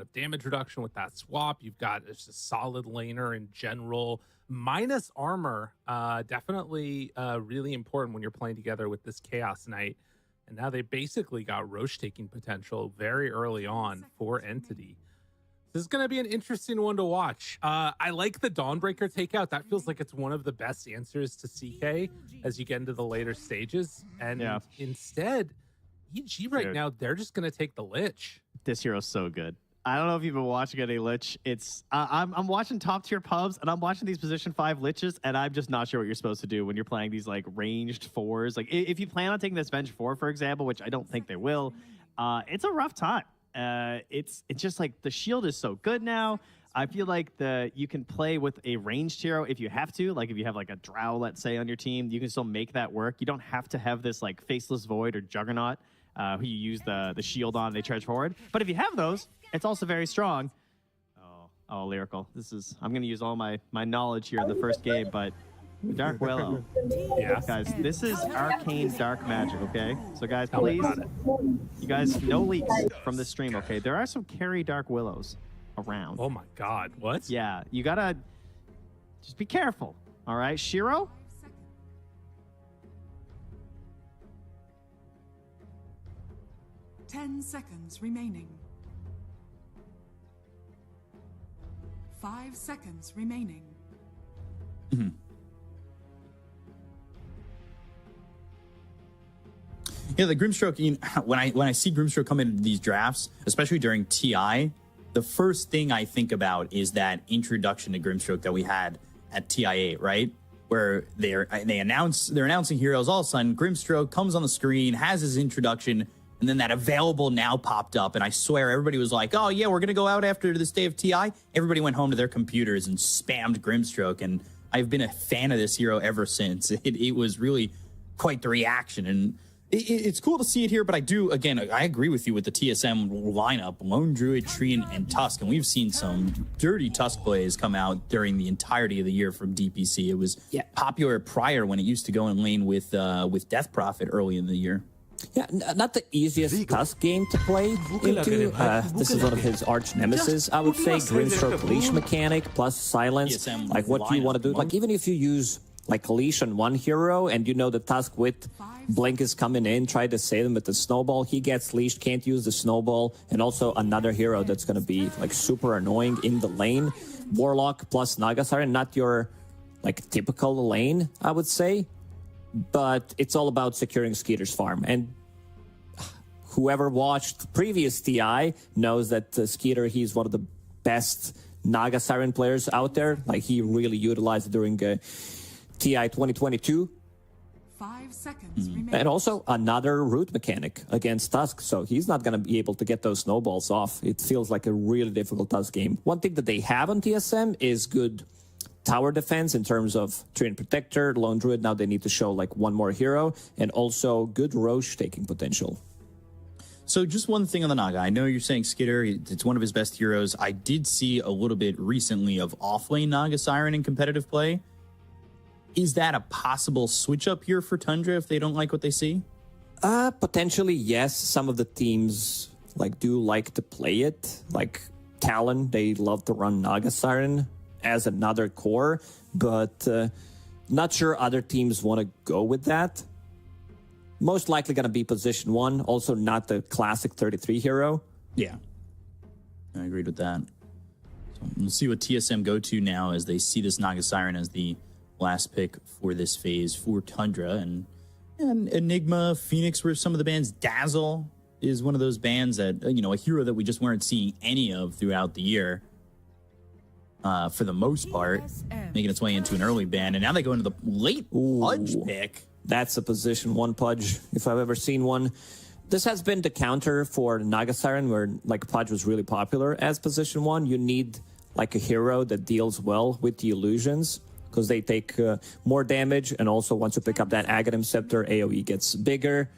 of damage reduction with that swap. You've got just a solid laner in general. Minus armor, definitely really important when you're playing together with this Chaos Knight. And now they basically got Roche taking potential very early on for Entity. This is going to be an interesting one to watch. I like the Dawnbreaker takeout. That feels like it's one of the best answers to CK as you get into the later stages. And instead, EG right now, they're just going to take the Lich. This hero's so good. I don't know if you've been watching any Lich. It's I'm watching top tier pubs and I'm watching these position 5 Liches and I'm just not sure what you're supposed to do when you're playing these like ranged 4s. Like if you plan on taking this Venge 4, for example, which I don't think they will, it's a rough time. It's just like the shield is so good now. I feel like you can play with a ranged hero if you have to. Like if you have like a Drow, let's say, on your team, you can still make that work. You don't have to have this like Faceless Void or Juggernaut who you use the shield on, they charge forward. But if you have those, it's also very strong. Oh, Lyrical. I'm going to use all my knowledge here in the first game, but Dark Willow. Yeah. Guys, this is arcane dark magic, okay? So guys, please, you guys, no leaks from this stream, okay? There are some carry Dark Willows around. Oh my God, what? Yeah, you gotta just be careful, all right? Shiro? Ten seconds remaining. 5 seconds remaining. Yeah, the Grimstroke, you know, when I see Grimstroke come into these drafts, especially during TI, the first thing I think about is that introduction to Grimstroke that we had at TI8, right? Where they're announcing heroes, all of a sudden Grimstroke comes on the screen, has his introduction, and then that available now popped up, and I swear everybody was like, oh yeah, we're gonna go out after this day of TI. Everybody went home to their computers and spammed Grimstroke, and I've been a fan of this hero ever since. It was really quite the reaction, and it's cool to see it here, but I agree with you with the TSM lineup, Lone Druid, Tree, and Tusk, and we've seen some dirty Tusk plays come out during the entirety of the year from DPC. It was popular prior when it used to go in lane with Death Prophet early in the year. Yeah, not the easiest Tusk game to play into. This is one of his arch nemesis, I would say. Grimstroke leash mechanic plus silence. Like, what do you want to do? Like, even if you use like a leash on one hero and you know the Tusk with Blink is coming in, try to save him with the snowball. He gets leashed, can't use the snowball. And also another hero that's going to be like super annoying in the lane. Warlock plus Nagasari, not your like typical lane, I would say. But it's all about securing Skeeter's farm. And whoever watched previous TI knows that Skeeter, he's one of the best Naga Siren players out there. Like, he really utilized it during TI 2022. 5 seconds remaining. And also another root mechanic against Tusk. So he's not going to be able to get those snowballs off. It feels like a really difficult Tusk game. One thing that they have on TSM is good tower defense in terms of Treant Protector, Lone Druid. Now they need to show like one more hero, and also good Roche taking potential. So just one thing on the Naga. I know you're saying Skitter, it's one of his best heroes. I did see a little bit recently of off-lane Naga Siren in competitive play. Is that a possible switch-up here for Tundra if they don't like what they see? Potentially, yes. Some of the teams do like to play it. Like Talon, they love to run Naga Siren as another core, but not sure other teams want to go with that. Most likely going to be position 1, also not the classic 33 hero. Yeah, I agreed with that. So we'll see what TSM go to now as they see this Naga Siren as the last pick for this phase for Tundra. And Enigma, Phoenix were some of the bands. Dazzle is one of those bands that, a hero that we just weren't seeing any of throughout the year. For the most part, making its way into an early ban, and now they go into the late Pudge pick. That's a position 1 Pudge, if I've ever seen one. This has been the counter for Naga Siren, where Pudge was really popular as position 1. You need a hero that deals well with the illusions, because they take more damage, and also once you pick up that Aghanim Scepter, AoE gets bigger.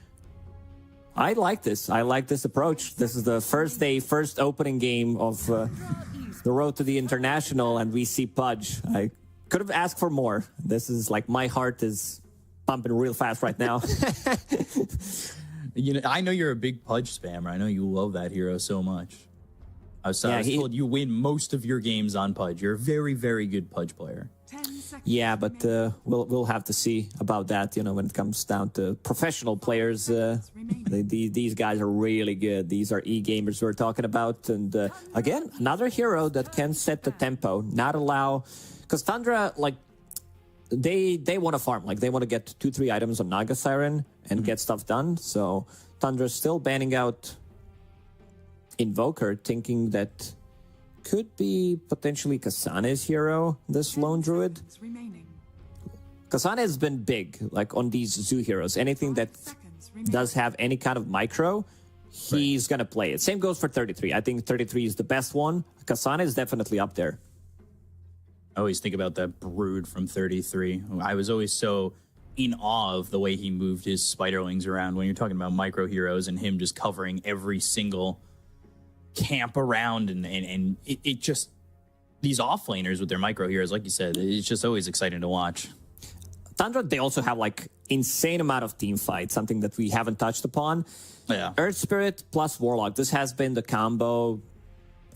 I like this. I like this approach. This is the first opening game of the road to the international, and we see Pudge. I could have asked for more. This is my heart is pumping real fast right now. I know you're a big Pudge spammer. I know you love that hero so much. I was told you win most of your games on Pudge. You're a very, very good Pudge player. 10 seconds. Yeah, but we'll have to see about that. You know, when it comes down to professional players, these guys are really good. These are e-gamers we're talking about, and again, another hero that can set the tempo, not allow, because Tundra, like, they want to farm, like they want to get 2-3 items on Naga Siren and get stuff done. So Tundra's still banning out Invoker, thinking that could be potentially Kasane's hero, this lone druid. Kasane has been big, like on these zoo heroes. Anything that does have any kind of micro, he's gonna play it. Same goes for 33. I think 33 is the best one. Kasane is definitely up there. I always think about that brood from 33. I was always so in awe of the way he moved his spiderlings around when you're talking about micro heroes and him just covering every single camp around, and it just, these offlaners with their micro heroes, like you said, it's just always exciting to watch. Tundra, they also have like insane amount of team fights, something that we haven't touched upon. Yeah. Earth Spirit plus Warlock. This has been the combo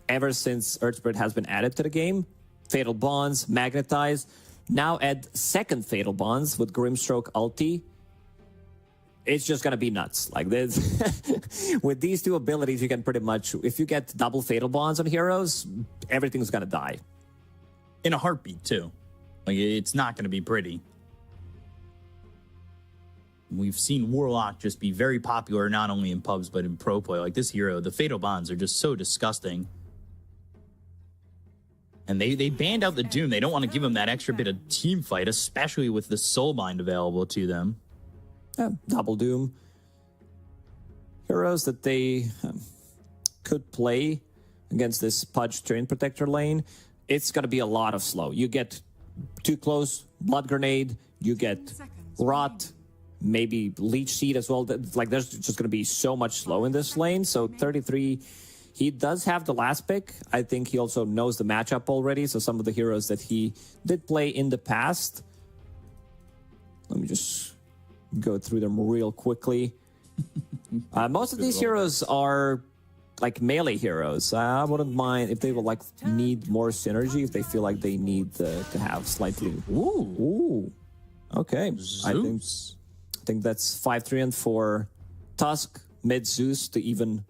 ever since Earth Spirit has been added to the game. Fatal Bonds, Magnetize. Now add second Fatal Bonds with Grimstroke ulti. It's just going to be nuts. Like this, with these two abilities, you can pretty much, if you get double Fatal Bonds on heroes, everything's going to die. In a heartbeat, too. Like, it's not going to be pretty. We've seen Warlock just be very popular, not only in pubs, but in pro play. Like this hero, the Fatal Bonds are just so disgusting. And they banned out the Doom. They don't want to give him that extra bit of team fight, especially with the Soulbind available to them. Double Doom. Heroes that they could play against this Pudge Train Protector lane, it's going to be a lot of slow. You get too close, Blood Grenade, you get Rot, maybe Leech Seed as well. Like, there's just going to be so much slow in this lane. So 33, he does have the last pick. I think he also knows the matchup already. So some of the heroes that he did play in the past, let me just go through them real quickly. Most of these heroes are like melee heroes. I wouldn't mind if they would like need more synergy, if they feel like they need to have slightly. Ooh. Okay. Zeus. I think that's 5-3 and 4 Tusk mid Zeus to even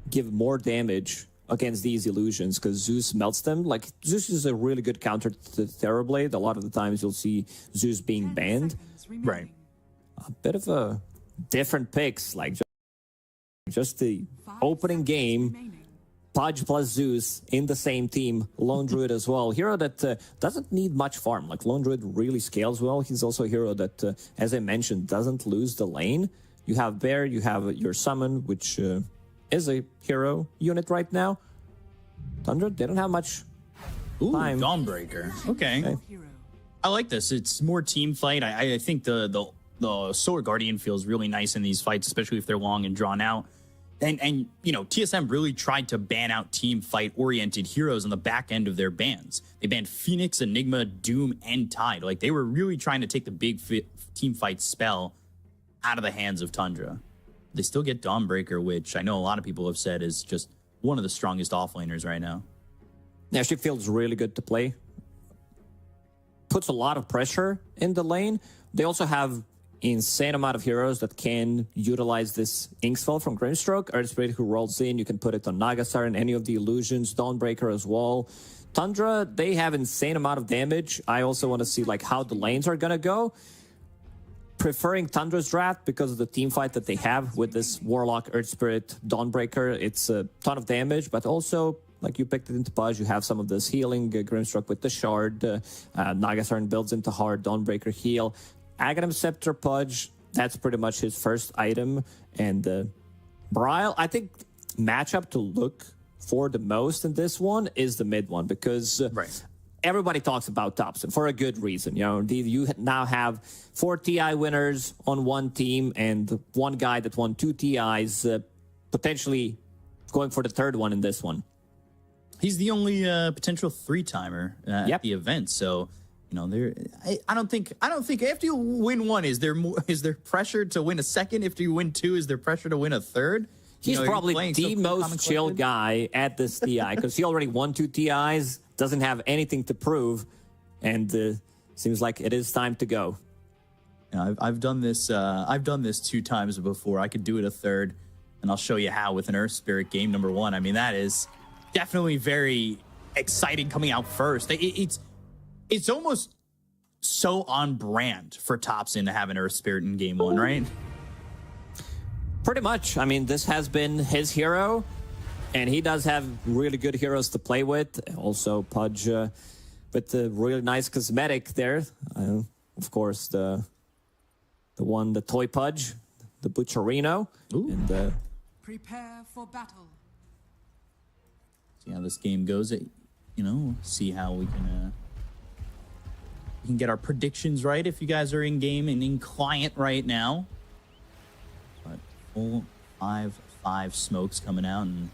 give more damage against these illusions, because Zeus melts them. Like, Zeus is a really good counter to Terrorblade. A lot of the times you'll see Zeus being banned. Right. A bit of a different picks, like just the opening game, Pudge plus Zeus in the same team, Lone Druid as well. Hero that doesn't need much farm. Like, Lone Druid really scales well. He's also a hero that, as I mentioned, doesn't lose the lane. You have Bear, you have your Summon, which is a hero unit right now. Tundra, they don't have much time. Dawnbreaker. Okay. I like this. It's more team fight. I think the Solar Guardian feels really nice in these fights, especially if they're long and drawn out. And you know, TSM really tried to ban out team fight oriented heroes on the back end of their bans. They banned Phoenix, Enigma, Doom, and Tide. Like, they were really trying to take the big team fight spell out of the hands of Tundra. They still get Dawnbreaker, which I know a lot of people have said is just one of the strongest offlaners right now. Yeah, she feels really good to play. Puts a lot of pressure in the lane. They also have insane amount of heroes that can utilize this Inksfell from Grimstroke. Earth Spirit who rolls in, you can put it on Nagasar and any of the illusions, Dawnbreaker as well. Tundra, they have insane amount of damage. I also want to see like how the lanes are gonna go. Preferring Tundra's draft because of the team fight that they have with this Warlock, Earth Spirit, Dawnbreaker. It's a ton of damage, but also, like, you picked it into Pudge, you have some of this healing, Grimstroke with the Shard, Nagasarn builds into hard, Dawnbreaker heal. Aghanim Scepter Pudge, that's pretty much his first item. And Brile, I think matchup to look for the most in this one is the mid one, because everybody talks about Thompson for a good reason. You know, you now have 4 TI winners on one team and one guy that won 2 TIs, potentially going for the third one in this one. He's the only potential 3-timer at the event, so you know, I don't think after you win one, is there pressure to win a second? If you win 2, is there pressure to win a third? He's you're probably playing the so most common chill collected. guy at this TI because he already won 2 TIs, doesn't have anything to prove, and seems like it is time to go. Yeah, I've done this. I've done this 2 times before. I could do it a third, and I'll show you how with an Earth Spirit game number 1. I mean, that is definitely very exciting coming out first. It's almost so on brand for Topson to have an Earth Spirit in game 1, right? Pretty much. I mean, this has been his hero, and he does have really good heroes to play with. Also, Pudge with the really nice cosmetic there. Of course, the toy Pudge, the Butcherino. And Prepare for battle. See how this game goes. See how we can get our predictions right if you guys are in game and in client right now. But full 5-5 smokes coming out and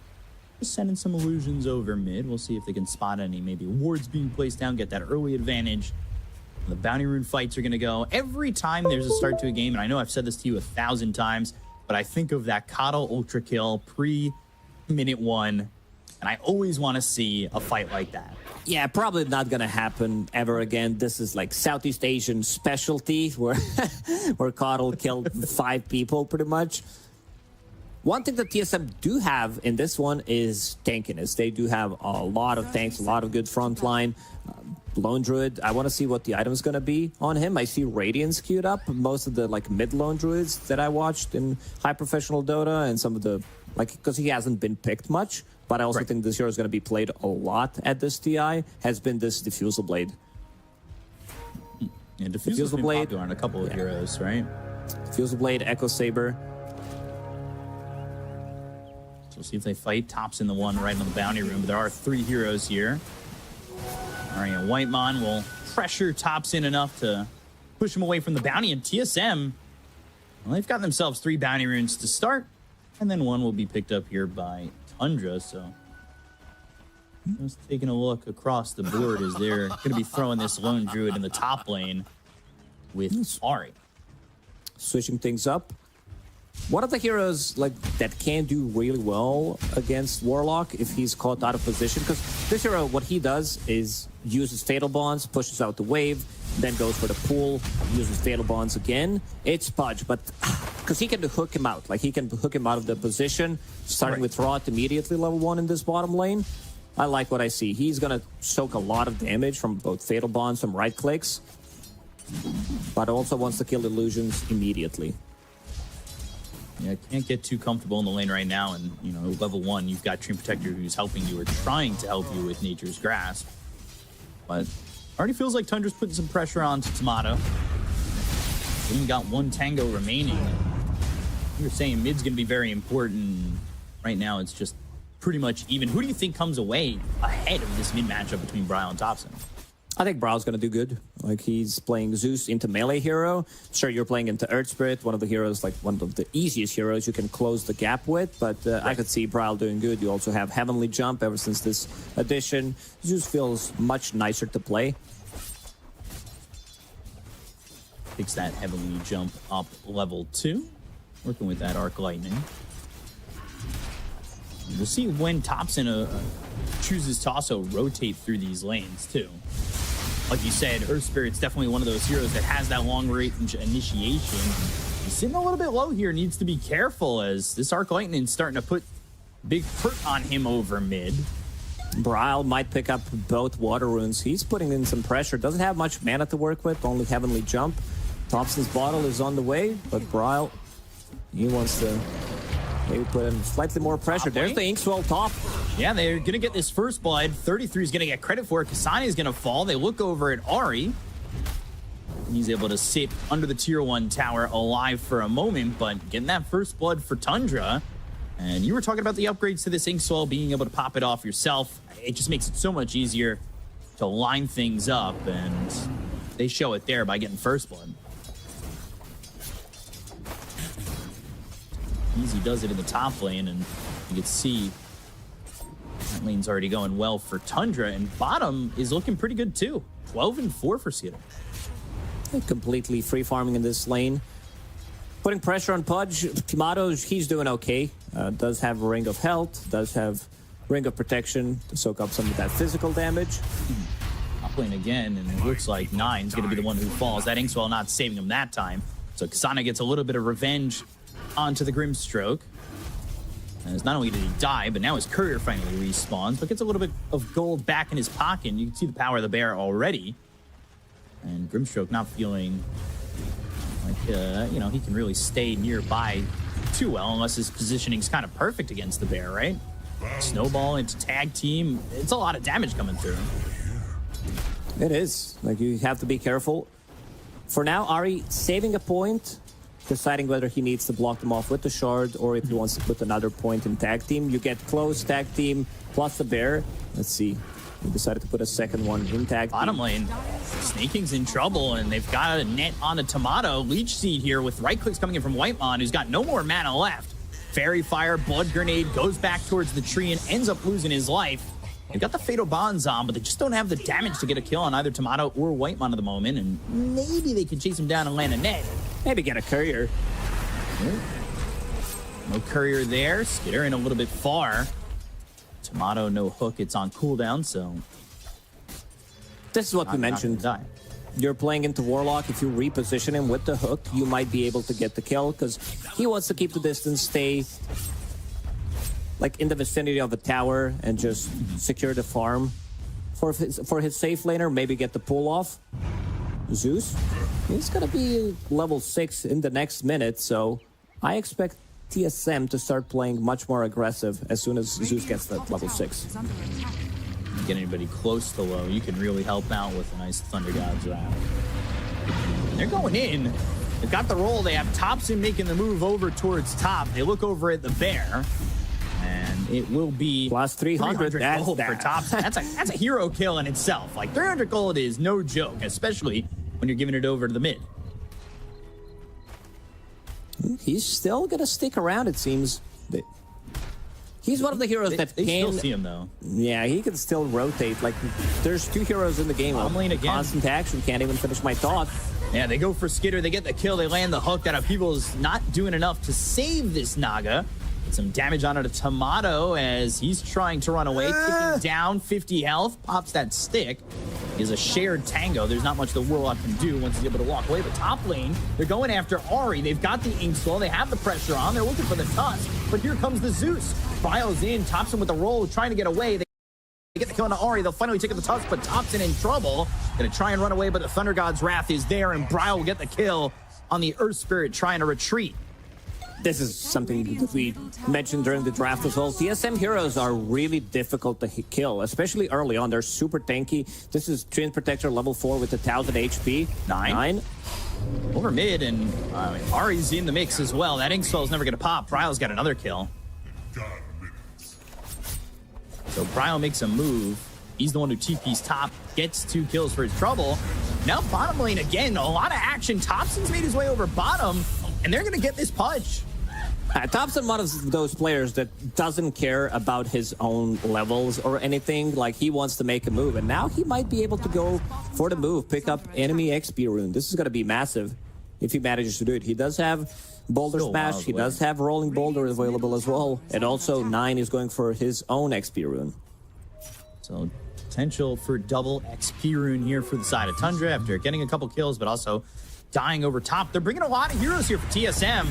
just sending some illusions over mid. We'll see if they can spot any maybe wards being placed down, get that early advantage. The bounty rune fights are going to go every time there's a start to a game. And I know I've said this to you 1,000 times, but I think of that Coddle Ultra Kill pre-minute 1. And I always want to see a fight like that. yeah, probably not gonna happen ever again. This is like Southeast Asian specialty where where Coddle killed 5 people pretty much. One thing that TSM do have in this one is tankiness. They do have a lot of tanks, a lot of good frontline. Lone Druid, I want to see what the item's going to be on him. I see Radiance queued up. Most of the like mid Lone Druids that I watched in high professional Dota and some of the, like, because he hasn't been picked much, but I also think this hero is going to be played a lot at this TI, has been this Diffusal Blade. Yeah, Diffusal's been Blade popular on a couple of heroes, right? Diffusal Blade, Echo Saber. So we'll see if they fight. Tops in the one right on the bounty room, but there are 3 heroes here. All right, Whitemon will pressure Tops in enough to push him away from the bounty, and TSM, well, they've got themselves 3 bounty runes to start, and then 1 will be picked up here by Tundra. So just taking a look across the board as they're going to be throwing this Lone Druid in the top lane with Ari. Switching things up. One of the heroes like that can do really well against Warlock if he's caught out of position, because this hero, what he does is uses Fatal Bonds, pushes out the wave, then goes for the pool, uses Fatal Bonds again. It's Pudge, but because he can hook him out, like he can hook him out of the position, starting with Rot immediately level 1 in this bottom lane. I like what I see. He's gonna soak a lot of damage from both Fatal Bonds, from right clicks, but also wants to kill illusions immediately. Yeah, can't get too comfortable in the lane right now. And, you know, level 1, you've got Treant Protector who's helping you or trying to help you with Nature's Grasp. But already feels like Tundra's putting some pressure on to Tomato. We even got 1 Tango remaining. You're saying mid's going to be very important. Right now, it's just pretty much even. Who do you think comes away ahead of this mid matchup between Bryle and Topson? I think Brow's gonna do good. Like, he's playing Zeus into melee hero. Sure, you're playing into Earth Spirit, one of the heroes, like one of the easiest heroes you can close the gap with, but I could see Bryle doing good. You also have Heavenly Jump ever since this addition. Zeus feels much nicer to play. Takes that Heavenly Jump up level 2. Working with that Arc Lightning. We'll see when Topson chooses to also rotate through these lanes, too. Like you said, Earth Spirit's definitely one of those heroes that has that long range initiation. He's sitting a little bit low here, needs to be careful as this Arc Lightning's starting to put big hurt on him over mid. Bryle might pick up both water runes. He's putting in some pressure. Doesn't have much mana to work with, only Heavenly Jump. Topson's bottle is on the way, but Bryle, he wants to maybe put in slightly more pressure. There's the Inkswell top. Yeah, they're going to get this first blood. 33 is going to get credit for it. Kasane is going to fall. They look over at Ari. He's able to sit under the tier 1 tower alive for a moment, but getting that first blood for Tundra. And you were talking about the upgrades to this Inkswell, being able to pop it off yourself. It just makes it so much easier to line things up, and they show it there by getting first blood. Easy does it in the top lane, and you can see that lane's already going well for Tundra, and bottom is looking pretty good too. 12-4 for Skittle. Completely free farming in this lane. putting pressure on Pudge. Tomato, he's doing okay. Does have Ring of Health, does have Ring of Protection to soak up some of that physical damage. Playing again, and it looks like Nine's going to be the one who falls. That Inkswell not saving him that time. So Kasana gets a little bit of revenge onto the Grimstroke. And not only did he die, but now his courier finally respawns, but gets a little bit of gold back in his pocket. And you can see the power of the bear already. And Grimstroke not feeling like, you know, he can really stay nearby too well unless his positioning's kind of perfect against the bear, right? Snowball into tag team. It's a lot of damage coming through. It is. Like, you have to be careful. For now, Ari saving a point, deciding whether he needs to block them off with the shard or if he wants to put another point in tag team. You get close tag team plus the bear. Let's see. He decided to put a second one in tag team. Bottom lane, Snaking's in trouble, and they've got a net on a Tomato. Leech Seed here with right clicks coming in from Whitemon, who's got no more mana left. Fairy Fire, Blood Grenade, goes back towards the tree and ends up losing his life. They've got the Fatal Bonds on, but they just don't have the damage to get a kill on either Tomato or Whitemon at the moment, and maybe they could chase him down and land a net. Maybe get a courier. No courier there. Skitter in a little bit far. Tomato, no hook. It's on cooldown, so... This is what we mentioned. You're playing into Warlock. If you reposition him with the hook, you might be able to get the kill, because he wants to keep the distance, stay like in the vicinity of the tower and just secure the farm for his safe laner, maybe get the pull off. Zeus, he's gonna be level 6 in the next minute, so I expect TSM to start playing much more aggressive as soon as Zeus gets that level 6. Get anybody close to low, you can really help out with a nice Thunder God's Wrath. They're going in. They've got the roll. They have Thompson making the move over towards top. They look over at the bear. And it will be plus 300 gold for Thompson. That's a hero kill in itself. Like 300 gold is no joke, especially when you're giving it over to the mid. He's still gonna stick around, it seems. He's one of the heroes that they can... still see him, though. Yeah, he can still rotate. Like, there's 2 heroes in the game. Constant action. Can't even finish my thought. Yeah, they go for Skitter. They get the kill. They land the hook. That Upheaval's not doing enough to save this Naga. Get some damage on it to Tomato as he's trying to run away. Ticking down, 50 health. Pops that stick. Is a shared tango. There's not much the Warlock can do once he's able to walk away. But top lane, they're going after Ari. They've got the Inkswell. They have the pressure on. They're looking for the Tusk. But here comes the Zeus. Bryle's in. Thompson with the roll, trying to get away. They get the kill on Ari. They'll finally take the Tusk, but Thompson in trouble. Gonna try and run away, but the Thunder God's Wrath is there, and Bryle will get the kill on the Earth Spirit trying to retreat. This is something that we mentioned during the draft as well. TSM heroes are really difficult to kill, especially early on. They're super tanky. This is Twin Protector level 4 with 1,000 HP. 9. Over mid, and Ari's in the mix as well. That Inkswell's never going to pop. Bryle's got another kill. So Bryle makes a move. He's the one who TP's top, gets 2 kills for his trouble. Now bottom lane again, a lot of action. Thompson's made his way over bottom, and they're going to get this punch. Thompson, one of those players that doesn't care about his own levels or anything. Like, he wants to make a move, and now he might be able to go for the move, pick up enemy XP rune. This is going to be massive if he manages to do it. He does have Boulder Smash. He does have Rolling Boulder available as well. And also, 9 is going for his own XP rune. So potential for double XP rune here for the side of Tundra after getting a couple kills, but also dying over top. They're bringing a lot of heroes here for TSM.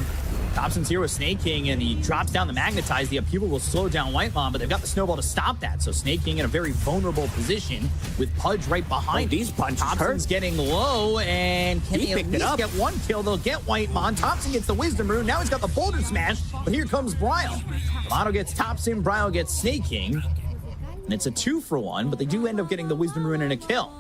Thompson's here with Snake King, and he drops down the Magnetize. The Upheaval will slow down Whitemon, but they've got the Snowball to stop that. So Snake King in a very vulnerable position with Pudge right behind. These punches Thompson's getting low, and can he at least get 1 kill? They'll get Whitemon. Thompson gets the Wisdom Rune. Now he's got the Boulder Smash, but here comes Bryle. Tomato gets Thompson, Bryle gets Snake King, and it's a 2-for-1, but they do end up getting the Wisdom Rune and a kill.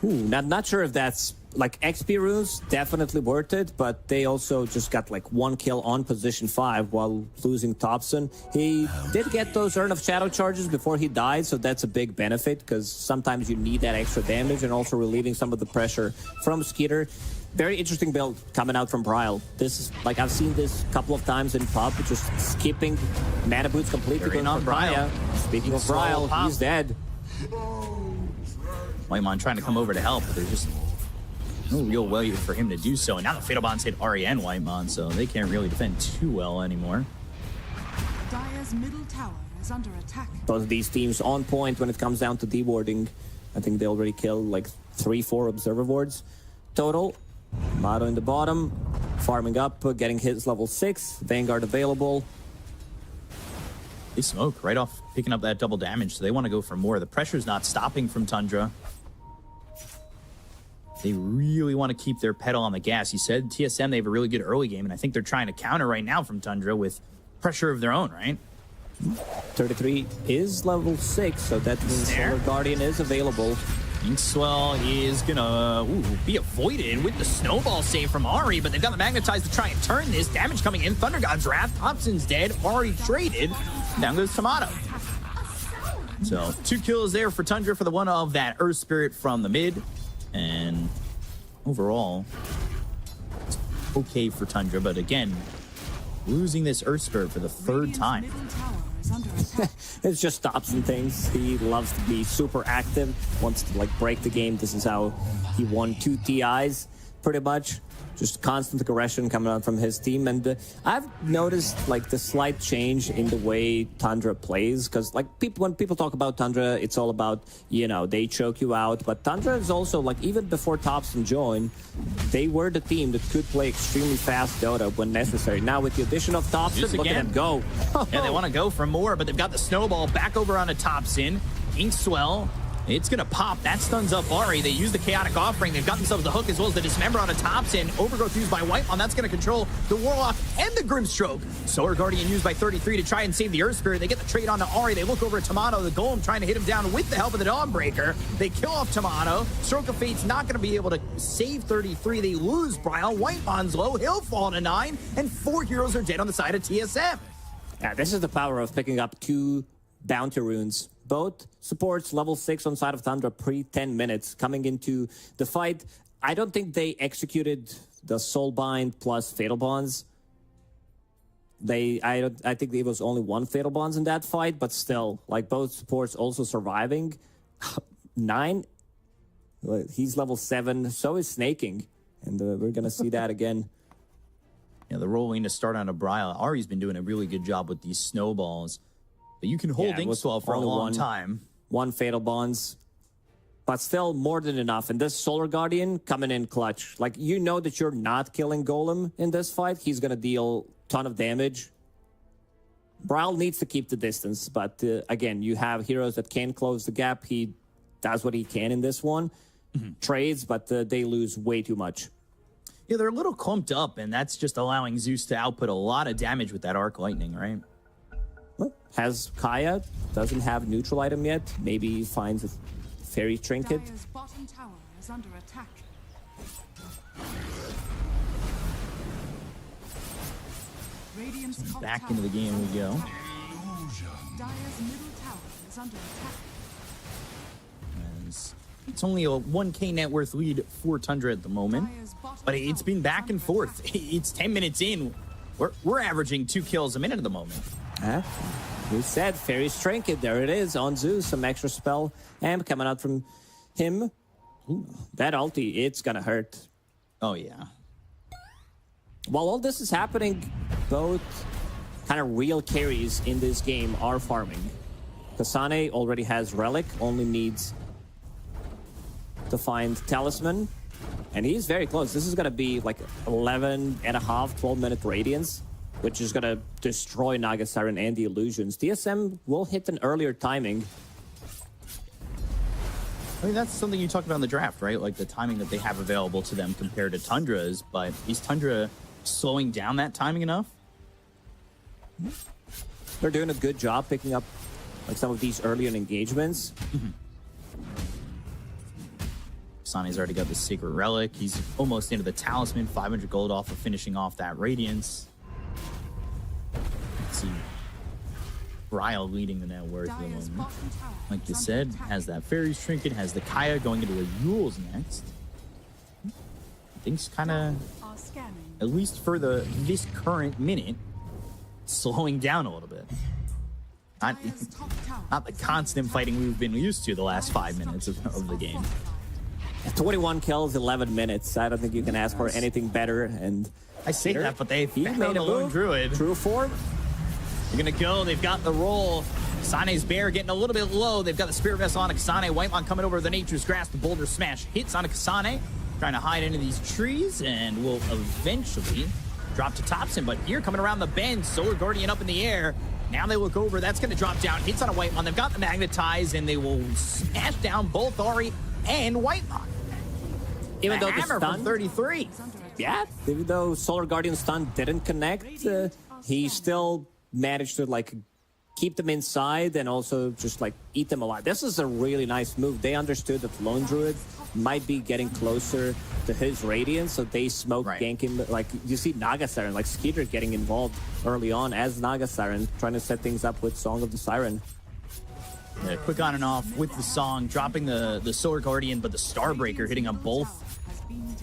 Not sure if that's like XP runes, definitely worth it, but they also just got like 1 kill on position 5 while losing Thompson. He did get those Urn of Shadow charges before he died, so that's a big benefit because sometimes you need that extra damage, and also relieving some of the pressure from Skitter. Very interesting build coming out from Bryle. This is like, I've seen this a couple of times in pub, just skipping mana boots completely. Going on Bryle. Speaking of Bryle, he's dead. Whitemon trying to come over to help, but they're just no real way for him to do so. And now the Fatal Bonds hit Ahri and Whitemon, so they can't really defend too well anymore. Dire's middle tower is under attack. Both of these teams on point when it comes down to dewarding. I think they already killed like 3-4 observer wards total. Mado in the bottom, farming up, getting his level 6. Vanguard available. They smoke right off picking up that double damage, so they want to go for more. The pressure's not stopping from Tundra. They really want to keep their pedal on the gas. You said TSM, they have a really good early game, and I think they're trying to counter right now from Tundra with pressure of their own, right? 33 is level 6, so that means Solar Guardian is available. Inkswell is gonna be avoided with the snowball save from Ahri, but they've got the Magnetize to try and turn this. Damage coming in. Thunder God's Wrath. Thompson's dead. Ahri traded. Down goes Tomato. So 2 kills there for Tundra for the one of that Earth Spirit from the mid. And overall, it's okay for Tundra, but again, losing this Earth Spirit for the 3rd time. Middle tower is under attack. It just stops and things. He loves to be super active, wants to like break the game. This is how he won 2 TIs, pretty much. Just constant aggression coming out from his team. And I've noticed like the slight change in the way Tundra plays, because like when people talk about Tundra, it's all about, you know, they choke you out. But Tundra is also like, even before Thompson joined, they were the team that could play extremely fast Dota when necessary. Now with the addition of Thompson, look at them go. Yeah, they want to go for more, but they've got the snowball back over onto Thompson. Inkswell, it's going to pop. That stuns up Ahri. They use the Chaotic Offering. They've got themselves the hook as well as the Dismember on a Thompson. Overgrowth used by Whitemon. That's going to control the Warlock and the Grimstroke. Solar Guardian used by 33 to try and save the Earth Spirit. They get the trade onto Ahri. They look over at Tomato. The Golem trying to hit him down with the help of the Dawnbreaker. They kill off Tomato. Stroke of Fate's not going to be able to save 33. They lose Bryle. Whitemon's low. He'll fall to 9. And 4 heroes are dead on the side of TSM. Yeah, this is the power of picking up 2 bounty runes. Both supports level 6 on side of Tundra pre 10 minutes coming into the fight. I don't think they executed the Soulbind plus Fatal Bonds. I think there was only 1 Fatal Bonds in that fight, but still, like both supports also surviving. 9, he's level 7, so is Snaking, and we're gonna see that again. Yeah, the rolling to start on a Bryle. Ahri's been doing a really good job with these snowballs. But you can hold Inkswell for a long time. 1 Fatal Bonds. But still more than enough. And this Solar Guardian coming in clutch. Like, you know that you're not killing Golem in this fight. He's going to deal a ton of damage. Bryle needs to keep the distance. But again, you have heroes that can close the gap. He does what he can in this one. Trades, but they lose way too much. Yeah, they're a little clumped up, and that's just allowing Zeus to output a lot of damage with that Arc Lightning, right? Has Kaya, doesn't have neutral item yet. Maybe he finds a fairy trinket. Dire's bottom tower is under attack. Radiant's top Back tower into the game we go. Dire's middle tower is under attack. It's only a 1K net worth lead for Tundra at the moment, Dire's bottom but it's tower been is back under and forth. attack. It's 10 minutes in. We're averaging 2 kills a minute at the moment. We said Fairy's Trinket. There it is on Zeus. Some extra spell amp coming out from him. Ooh, that ulti, it's gonna hurt. Oh, yeah. While all this is happening, both kind of real carries in this game are farming. Kasane already has Relic, only needs to find Talisman. And he's very close. This is gonna be like 11 and a half, 12-minute Radiance, which is gonna destroy Naga Siren and the Illusions. TSM will hit an earlier timing. I mean, that's something you talked about in the draft, right? Like the timing that they have available to them compared to Tundra's, but is Tundra slowing down that timing enough? They're doing a good job picking up like some of these earlier engagements. Sane's already got the Sacred Relic. He's almost into the Talisman, 500 gold off of finishing off that Radiance. Let's see. Bryle leading the net worth at the Dire's moment. bottom tower Like you is said, under attack. has that Fairy's Trinket, has the Kaya going into a Yule's next. Things kind of, Are scanning. at least for this current minute, slowing down a little bit. Dire's top tower Not the is under constant attack. fighting we've been used to the last 5 minutes of the game. 21 kills, 11 minutes. I don't think you can ask for anything better. And I say that, but they he found made the a lone move. druid. True form. They're gonna go. They've got the roll. Kasane's bear getting a little bit low. They've got the Spirit Vessel on Kasane. Whitemon coming over the Nature's Grasp. The Boulder Smash hits on Kasane. Trying to hide into these trees and will eventually drop to Topson. But here coming around the bend, Solar Guardian up in the air. Now they look over. That's going to drop down. Hits on a Whitemon. They've got the Magnetize, and they will smash down both Ahri and Whitemon. Even though the hammer stun, from 33. yeah, even though Solar Guardian stun didn't connect, he still managed to like keep them inside and also just like eat them alive. This is a really nice move. They understood that Lone Druid might be getting closer to his Radiant, so they smoke gank him. Like you see Naga Siren, like Skeeter getting involved early on as Naga Siren, trying to set things up with Song of the Siren. Yeah, quick on and off with the song, dropping the Solar Guardian, but the Starbreaker hitting on both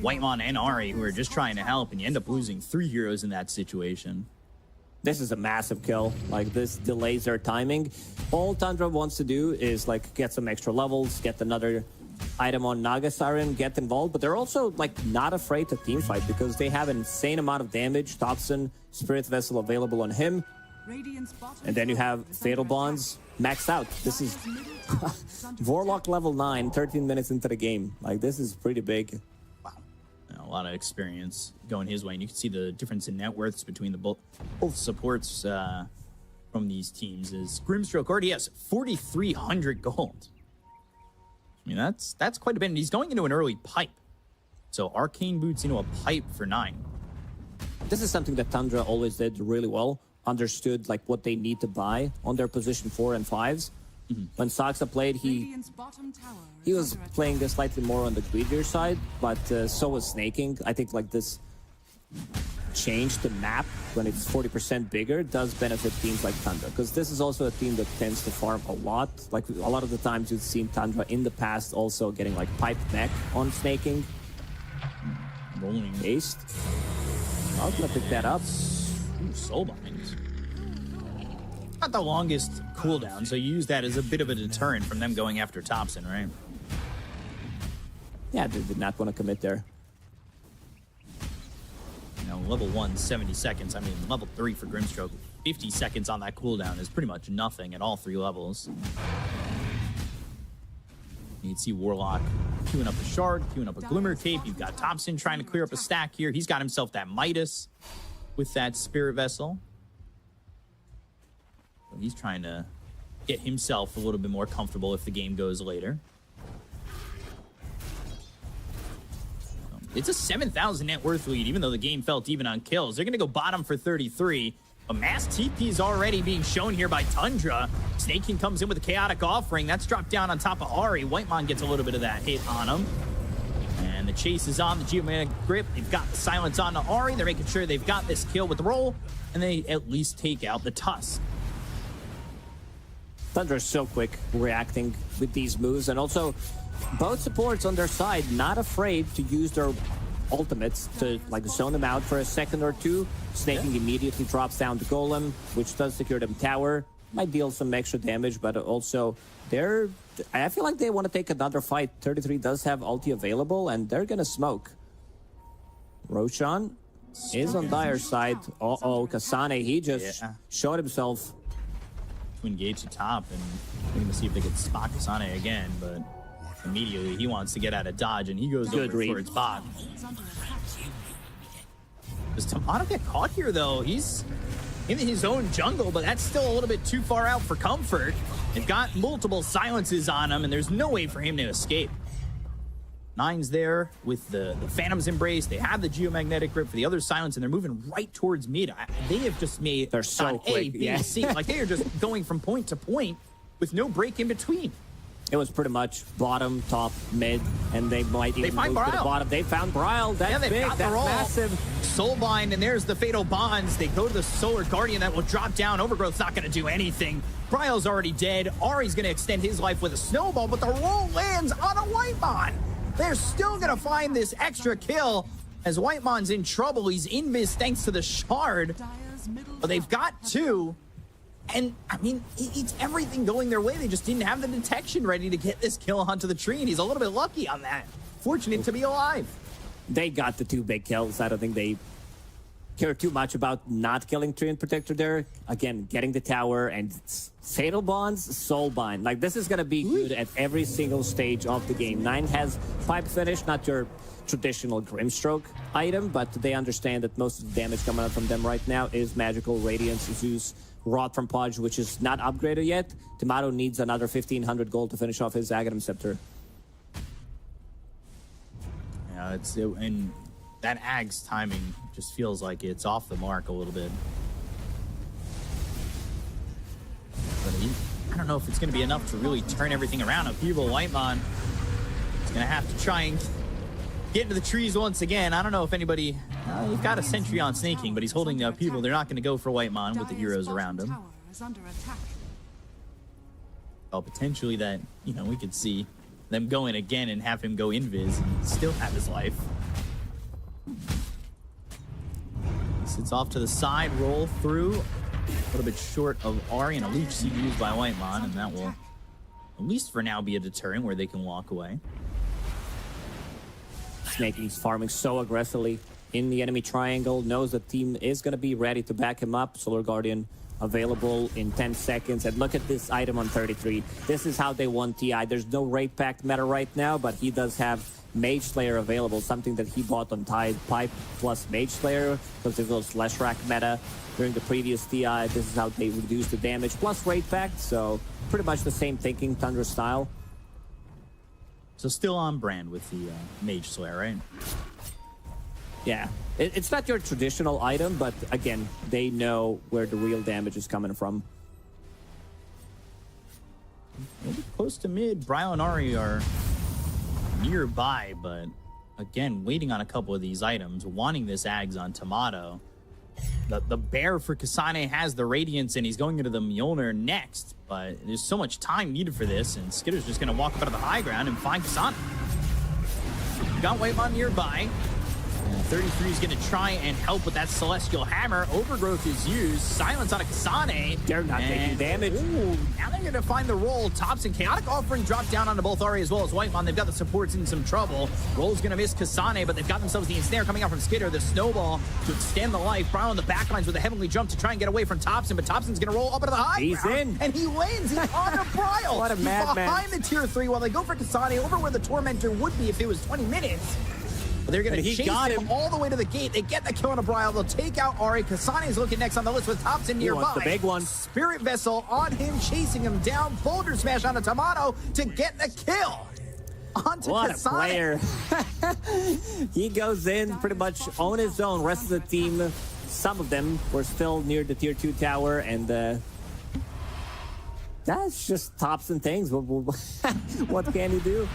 Whitemon and Ahri, who are just trying to help, and you end up losing 3 heroes in that situation. This is a massive kill. Like, this delays their timing. All Tundra wants to do is, like, get some extra levels, get another item on Naga Siren, get involved. But they're also, like, not afraid to teamfight because they have an insane amount of damage. Topson, Spirit Vessel available on him. And then you have Fatal Bonds maxed out. This is Warlock level 9, 13 minutes into the game. Like, this is pretty big. A lot of experience going his way, and you can see the difference in net worths between the both supports from these teams. Is Grimstroke already has 4,300 gold. I mean, that's quite a bit, and he's going into an early pipe. So Arcane Boots into a pipe for 9. This is something that Tundra always did really well. Understood like what they need to buy on their position 4 and 5s. When Saksa played, he was playing slightly more on the greedier side, but so was Snaking. I think like this change the map when it's 40% bigger does benefit teams like Tundra, because this is also a team that tends to farm a lot. Like a lot of the times you've seen Tundra in the past also getting like pipe mech on Snaking. Rolling Haste. I'm gonna pick that up. Ooh, Soulbind. Not the longest cooldown, so you use that as a bit of a deterrent from them going after Topson, right? Yeah, they did not want to commit there. You know, level 1, 70 seconds. I mean, level 3 for Grimstroke, 50 seconds on that cooldown is pretty much nothing at all 3 levels. You can see Warlock queuing up a Shard, queuing up a Glimmer Cape. You've got Topson trying to clear up a stack here. He's got himself that Midas with that Spirit Vessel. He's trying to get himself a little bit more comfortable if the game goes later. It's a 7,000 net worth lead, even though the game felt even on kills. They're going to go bottom for 33. A mass TP is already being shown here by Tundra. Snaking comes in with a Chaotic Offering. That's dropped down on top of Ahri. Whitemon gets a little bit of that hit on him. And the chase is on the Geomagnetic Grip. They've got the silence on to Ahri. They're making sure they've got this kill with the roll. And they at least take out the Tusk. Tundra is so quick reacting with these moves, and also both supports on their side not afraid to use their ultimates to like zone them out for a second or two. Snaking immediately drops down the Golem, which does secure them tower. Might deal some extra damage, but also I feel like they want to take another fight. 33 does have ulti available, and they're gonna smoke. Roshan is on Dire's side. Kasane, he just showed himself. Engage the top, and we're going to see if they can spot Kasane again, but immediately he wants to get out of dodge, and he goes over towards bot. Does Tomato get caught here, though? He's in his own jungle, but that's still a little bit too far out for comfort. They've got multiple silences on him, and there's no way for him to escape. Nine's there with the Phantom's Embrace. They have the Geomagnetic Grip for the other silence, and they're moving right towards mid. They have just made they're so quick. A, B, C. Like, they are just going from point to point with no break in between. It was pretty much bottom, top, mid, and they might even move to the bottom. They found Bryle. That's big. That's massive. Soulbind, and there's the Fatal Bonds. They go to the Solar Guardian that will drop down. Overgrowth's not going to do anything. Bryle's already dead. Ahri's going to extend his life with a snowball, but the roll lands on a Whitemon. They're still going to find this extra kill as Whitemon's in trouble. He's invis thanks to the Shard. But they've got 2. And, I mean, it's everything going their way. They just didn't have the detection ready to get this kill onto the tree, and he's a little bit lucky on that. fortunate to be alive. They got the 2 big kills. I don't think they care too much about not killing Treant Protector there. Again, getting the tower and Fatal Bonds, Soul Bind. Like, this is going to be good at every single stage of the game. 9 has Pipe Finish, not your traditional Grimstroke item, but they understand that most of the damage coming out from them right now is Magical, Radiance, Zeus, Rod from Podge, which is not upgraded yet. Tomato needs another 1,500 gold to finish off his Aghanim Scepter. Yeah, and that Ag's timing just feels like it's off the mark a little bit. But I don't know if it's going to be enough to really turn everything around. Upheaval, Whitemon is going to have to try and get into the trees once again. I don't know if anybody... he's got a sentry on snaking, but he's holding the Upheaval. They're not going to go for Whitemon with the heroes around him. Well, potentially that, we could see them go in again and have him go invis and still have his life. He sits off to the side, roll through. A little bit short of Ari, and a leech seed used by Whitemon, and that will, at least for now, be a deterrent where they can walk away. Snaking's farming so aggressively in the enemy triangle, knows the team is going to be ready to back him up. Solar Guardian available in 10 seconds. And look at this item on 33. This is how they won TI. There's no Raid Pact meta right now, but he does have Mage Slayer available, something that he bought on Tide Pipe plus Mage Slayer, because it was less rack meta during the previous TI. This is how they reduced the damage, plus Raid Pact, so pretty much the same thinking, Tundra style. So still on brand with the Mage Slayer, right? Yeah, it's not your traditional item, but again, they know where the real damage is coming from. Maybe close to mid. Bryle and Ari are nearby, but again, waiting on a couple of these items, wanting this Ags on Tomato. The bear for Kasane has the Radiance, and he's going into the Mjolnir next, but there's so much time needed for this, and Skitter's just going to walk up out of the high ground and find Kasane. Got Whitemon nearby. 33 is going to try and help with that Celestial Hammer. Overgrowth is used. Silence on a Kasane. They're not taking damage. Ooh, now they're going to find the roll. Tops and Chaotic Offering drop down onto both Ari as well as Whitemon. They've got the supports in some trouble. Roll's going to miss Kasane, but they've got themselves the ensnare coming out from Skitter. The snowball to extend the life. Brown on the backlines with a heavenly jump to try and get away from Topson, but Topson's going to roll up into the high He's ground, in. and he lands. He's on the Bryle. What a madman. Behind the tier 3 while they go for Kasane over where the Tormentor would be if it was 20 minutes. But they're going to chase him all the way to the gate. They get the kill on a Bryle. They'll take out Ari. Kasane's looking next on the list with Topson nearby. The big one. Spirit Vessel on him, chasing him down. Boulder Smash on a Tomato to get the kill. Onto what Kasane. a player. He goes in pretty much on his own. Rest of the team, some of them were still near the tier 2 tower, and that's just Topson things. What can he do?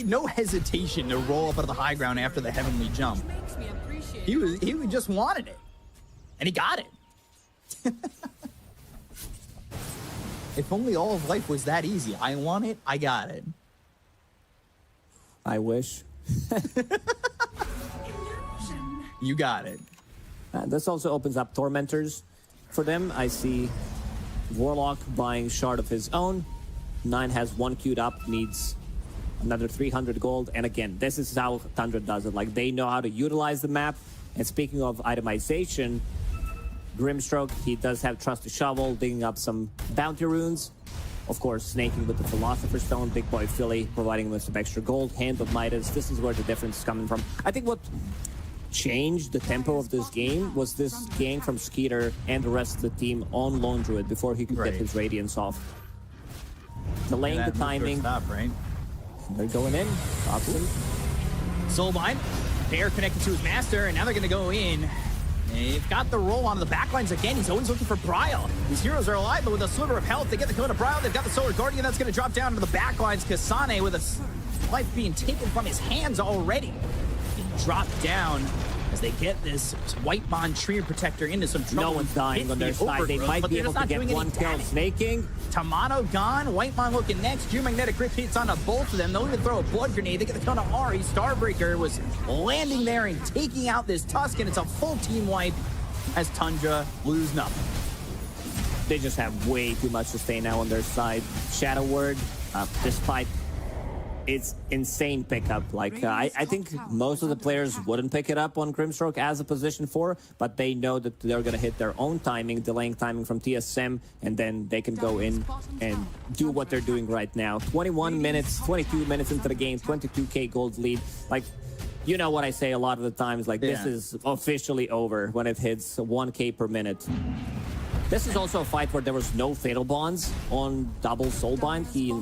No hesitation to roll up out of the high ground after the heavenly jump. He just wanted it, and he got it. If only all of life was that easy. I want it, I got it. I wish. You got it. This also opens up Tormentors for them. I see Warlock buying Shard of his own. 9 has 1 queued up, needs another 300 gold. And again, this is how Tundra does it. Like, they know how to utilize the map. And speaking of itemization, Grimstroke, he does have Trust to Shovel, digging up some bounty runes. Of course, snaking with the Philosopher's Stone, Big Boy Philly providing him with some extra gold. Hand of Midas, this is where the difference is coming from. I think what changed the tempo of this game was this gang from Skeeter and the rest of the team on Lone Druid before he could get his Radiance off. Delaying the timing. Stop, right? They're going in. Topson. Soulbind. Bear connected to his master, and now they're going to go in. They've got the roll on the backlines again. He's always looking for Bryle. These heroes are alive, but with a sliver of health, they get the kill to Bryle. They've got the Solar Guardian. That's going to drop down to the backlines. Kasane with a life being taken from his hands already. He dropped down as they get this Whitemon Tree Protector into some trouble. No one's dying on their side. They might be able to get one kill. Snaking. Tomato gone. Whitemon looking next. Geomagnetic Grip hits onto both of them. They'll even throw a blood grenade. They get the kill on Ari. Starbreaker was landing there and taking out this Tusk, and it's a full team wipe as Tundra lose nothing. They just have way too much to stay now on their side. Shadow Word, despite it's insane pickup. Like, I think most of the players wouldn't pick it up on Grimstroke as a position 4, but they know that they're going to hit their own timing, delaying timing from TSM, and then they can go in and do what they're doing right now. 21 minutes, 22 minutes into the game, 22k gold lead. Like, you know what I say a lot of the times, like, this is officially over when it hits 1k per minute. This is also a fight where there was no fatal bonds on double soulbind. He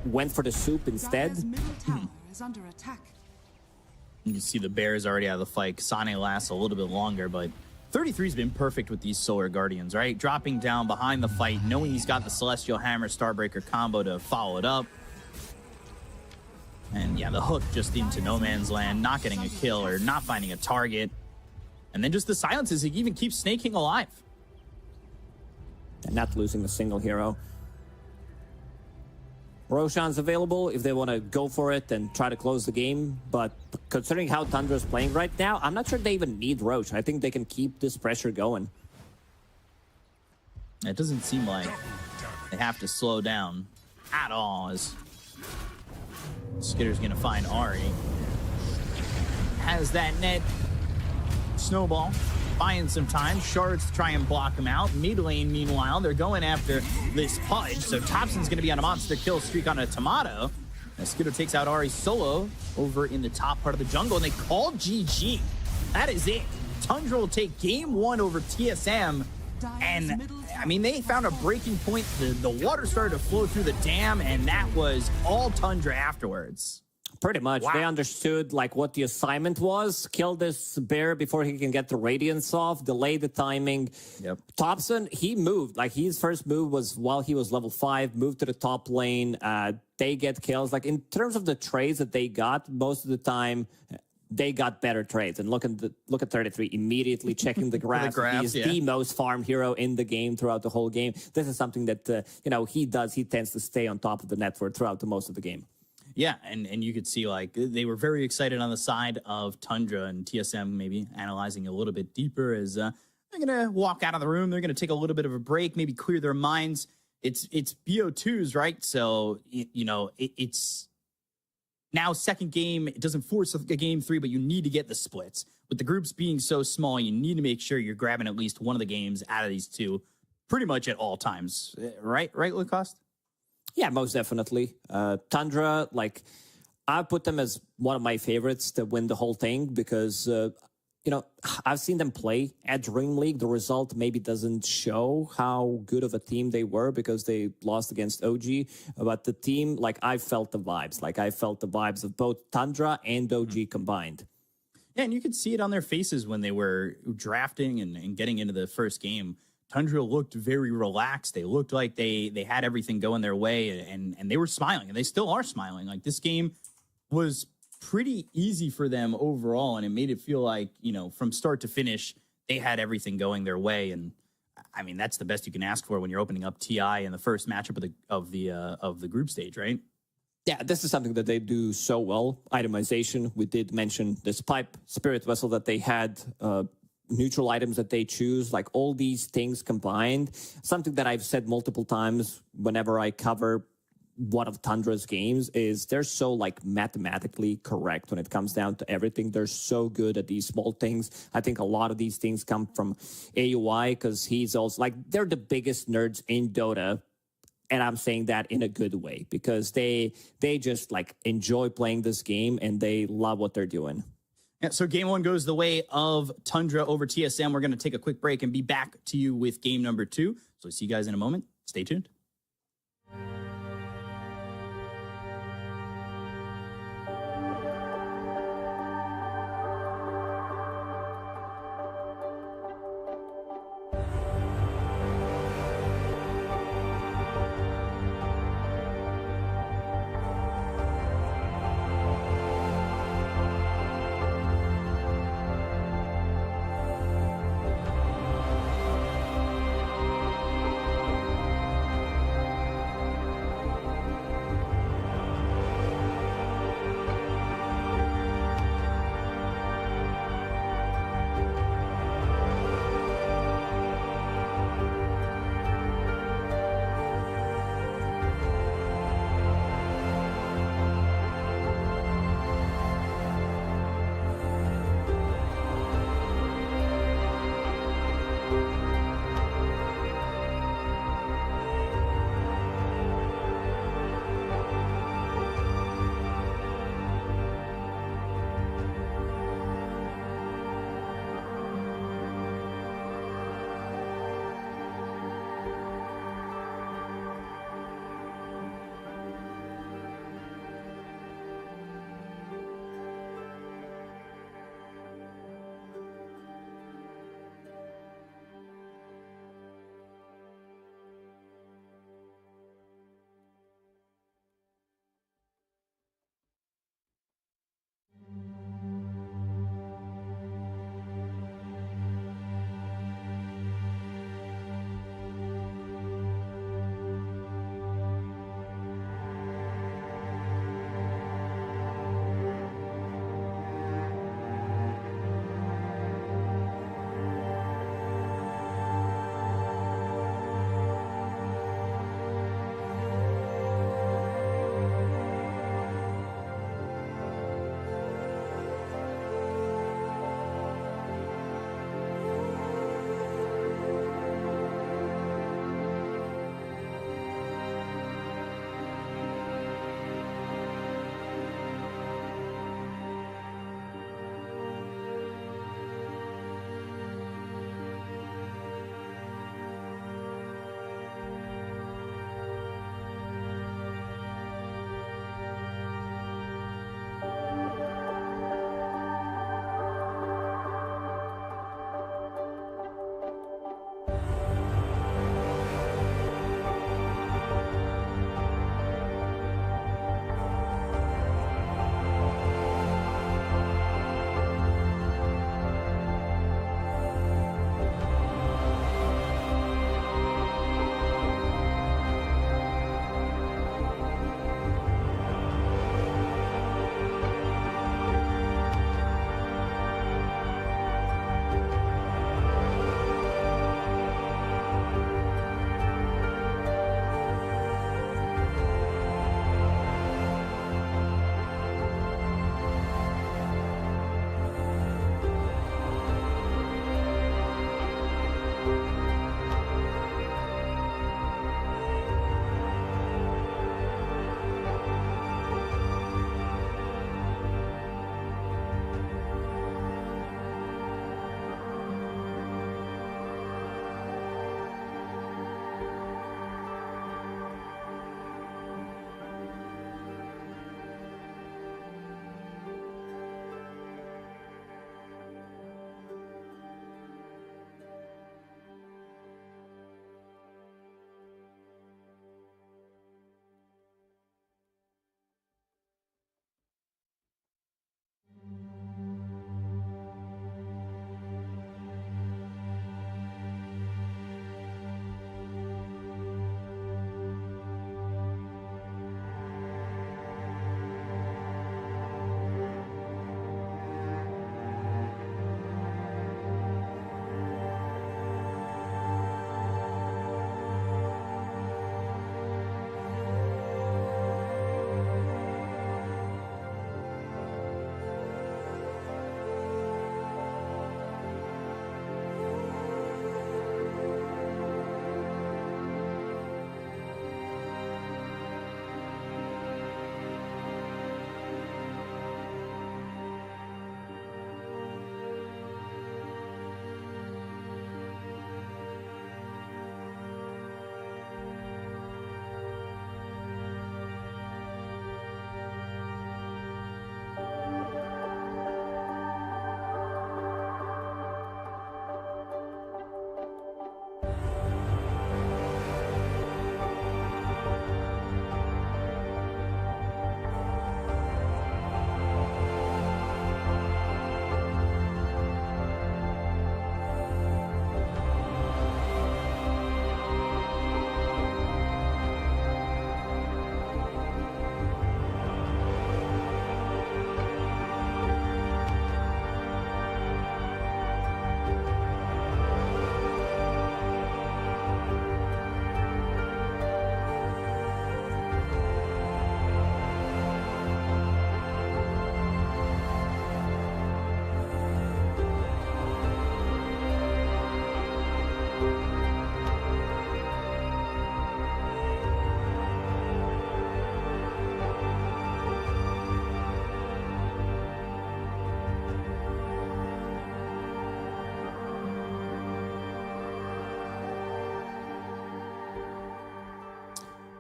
went for the soup instead. Dire's middle tower is under attack. You can see the Bears already out of the fight. Sane lasts a little bit longer, but 33's been perfect with these Solar Guardians, right? Dropping down behind the fight, knowing he's got the Celestial Hammer Starbreaker combo to follow it up. And yeah, the hook just into no man's land, not getting a kill or not finding a target. And then just the silences, he even keeps Snake King alive. And not losing a single hero. Roshan's available if they want to go for it and try to close the game, but considering how Tundra's playing right now, I'm not sure they even need Rosh. I think they can keep this pressure going. It doesn't seem like they have to slow down at all, as Skitter's gonna find Ari. Has that net. Snowball buying some time. Shards to try and block him out. Mid lane, meanwhile, they're going after this Pudge. So Thompson's going to be on a monster kill streak on a Tomato. As Skitter takes out Ari solo over in the top part of the jungle, and they call GG. That is it. Tundra will take game 1 over TSM. And, I mean, they found a breaking point. The water started to flow through the dam, and that was all Tundra afterwards. Pretty much. Wow. They understood like what the assignment was. Kill this bear before he can get the radiance off. Delay the timing. Yep. Thompson, he moved. Like his first move was while he was level 5. Moved to the top lane. They get kills. Like in terms of the trades that they got, most of the time they got better trades. And look at 33 immediately checking the graphs. He's the most farm hero in the game throughout the whole game. This is something that you know, he does. He tends to stay on top of the network throughout the most of the game. Yeah, and you could see, like, they were very excited on the side of Tundra, and TSM maybe analyzing a little bit deeper as they're going to walk out of the room. They're going to take a little bit of a break, maybe clear their minds. It's BO2s, right? So, you know, it's now second game. It doesn't force a game 3, but you need to get the splits. With the groups being so small, you need to make sure you're grabbing at least one of the games out of these two pretty much at all times. Right, Lacoste? Yeah, most definitely. Tundra, like, I put them as one of my favorites to win the whole thing because, you know, I've seen them play at Dream League. The result maybe doesn't show how good of a team they were because they lost against OG. But the team, like, I felt the vibes. Like, I felt the vibes of both Tundra and OG combined. Yeah, and you could see it on their faces when they were drafting and getting into the first game. Tundra looked very relaxed. They looked like they had everything going their way, and they were smiling, and they still are smiling. Like, this game was pretty easy for them overall, and it made it feel like, you know, from start to finish, they had everything going their way. And I mean, that's the best you can ask for when you're opening up TI in the first matchup of the group stage, right? Yeah, this is something that they do so well. Itemization. We did mention this pipe spirit vessel that they had. Neutral items that they choose, like all these things combined, something that I've said multiple times whenever I cover one of Tundra's games is they're so like mathematically correct when it comes down to everything. They're so good at these small things. I think a lot of these things come from AUI because he's also like, they're the biggest nerds in Dota. And I'm saying that in a good way because they just like enjoy playing this game and they love what they're doing. Yeah, so game 1 goes the way of Tundra over TSM. We're going to take a quick break and be back to you with game number 2. So see you guys in a moment. Stay tuned.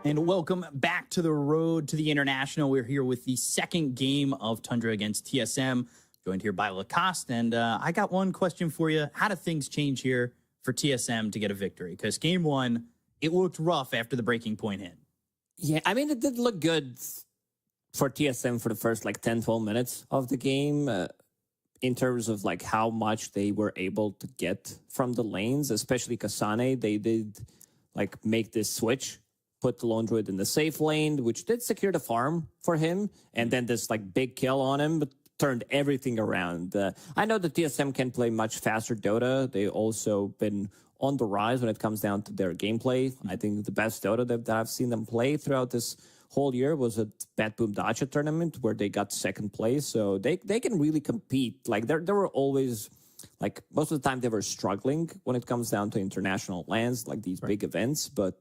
And welcome back to the road to the International. We're here with the second game of Tundra against TSM, joined here by Lacoste. And I got one question for you. How do things change here for TSM to get a victory? Because game one, it looked rough after the breaking point hit. Yeah, I mean, it did look good for TSM for the first like 10, 12 minutes of the game in terms of like how much they were able to get from the lanes, especially Kasane. They did like make this switch, put the lone druid in the safe lane, which did secure the farm for him, and then this like big kill on him, but turned everything around. I know that TSM can play much faster Dota. They also been on the rise when it comes down to their gameplay. I think the best Dota that I've seen them play throughout this whole year was at Bad Boom Dacha tournament where they got second place. So they can really compete. Like there were always, like most of the time they were struggling when it comes down to international lands, like these big events, but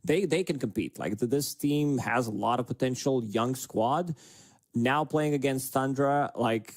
they can compete. Like this team has a lot of potential, young squad. Now playing against Tundra, like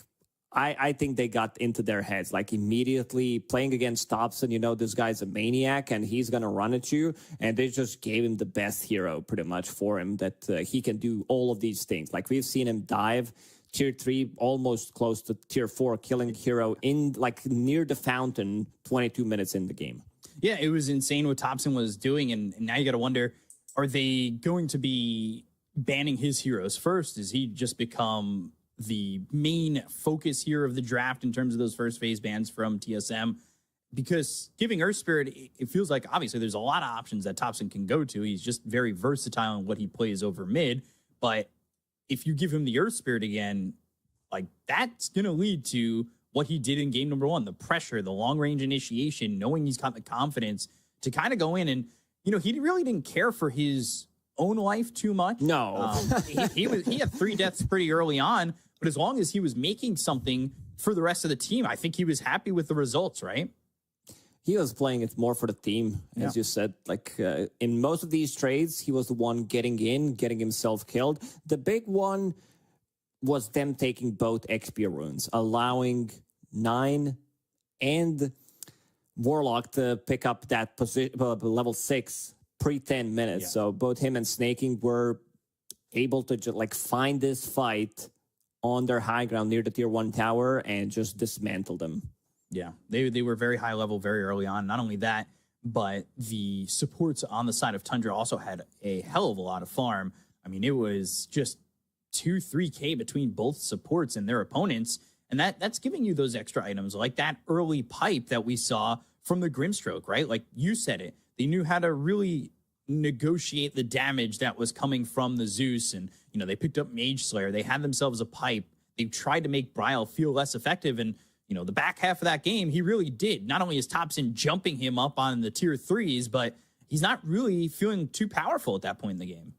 I think they got into their heads, like immediately playing against Thompson, you know, this guy's a maniac and he's going to run at you. And they just gave him the best hero pretty much for him that he can do all of these things. Like we've seen him dive tier 3, almost close to tier 4, killing hero in like near the fountain 22 minutes in the game. Yeah, it was insane what Thompson was doing. And now you got to wonder, are they going to be banning his heroes first? Does he just become the main focus here of the draft in terms of those first phase bans from TSM? Because giving Earth Spirit, it feels like obviously there's a lot of options that Thompson can go to. He's just very versatile in what he plays over mid. But if you give him the Earth Spirit again, like that's going to lead to what he did in game number 1, the pressure, the long range initiation, knowing he's got the confidence to kind of go in. And, you know, he really didn't care for his own life too much. No. He had 3 deaths pretty early on, but as long as he was making something for the rest of the team, I think he was happy with the results, right? He was playing it more for the team, as you said. Like in most of these trades, he was the one getting in, getting himself killed. The big one was them taking both XP runes, allowing 9 and Warlock to pick up that position, level 6 pre 10 minutes. Yeah. So both him and Snaking were able to just like find this fight on their high ground near the tier 1 tower and just dismantle them. Yeah, they were very high level very early on. Not only that, but the supports on the side of Tundra also had a hell of a lot of farm. I mean, it was just 2-3K between both supports and their opponents. And that's giving you those extra items like that early pipe that we saw from the Grimstroke, right? Like you said it, they knew how to really negotiate the damage that was coming from the Zeus. And, you know, they picked up Mage Slayer. They had themselves a pipe. They tried to make Bryle feel less effective. And, you know, the back half of that game, he really did. Not only is Thompson jumping him up on the tier 3s, but he's not really feeling too powerful at that point in the game.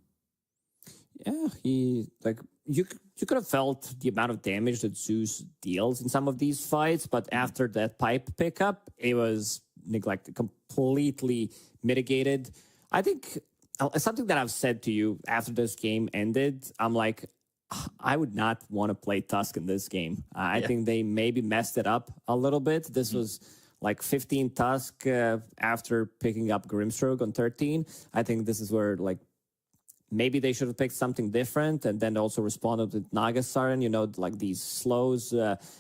Yeah, he, like, you could have felt the amount of damage that Zeus deals in some of these fights, but after that pipe pickup, it was neglected, completely mitigated. I think something that I've said to you after this game ended, I'm like, I would not want to play Tusk in this game. I think they maybe messed it up a little bit. This was like 15 Tusk after picking up Grimstroke on 13. I think this is where like maybe they should have picked something different and then also responded with Nagasaren, you know, like these slows,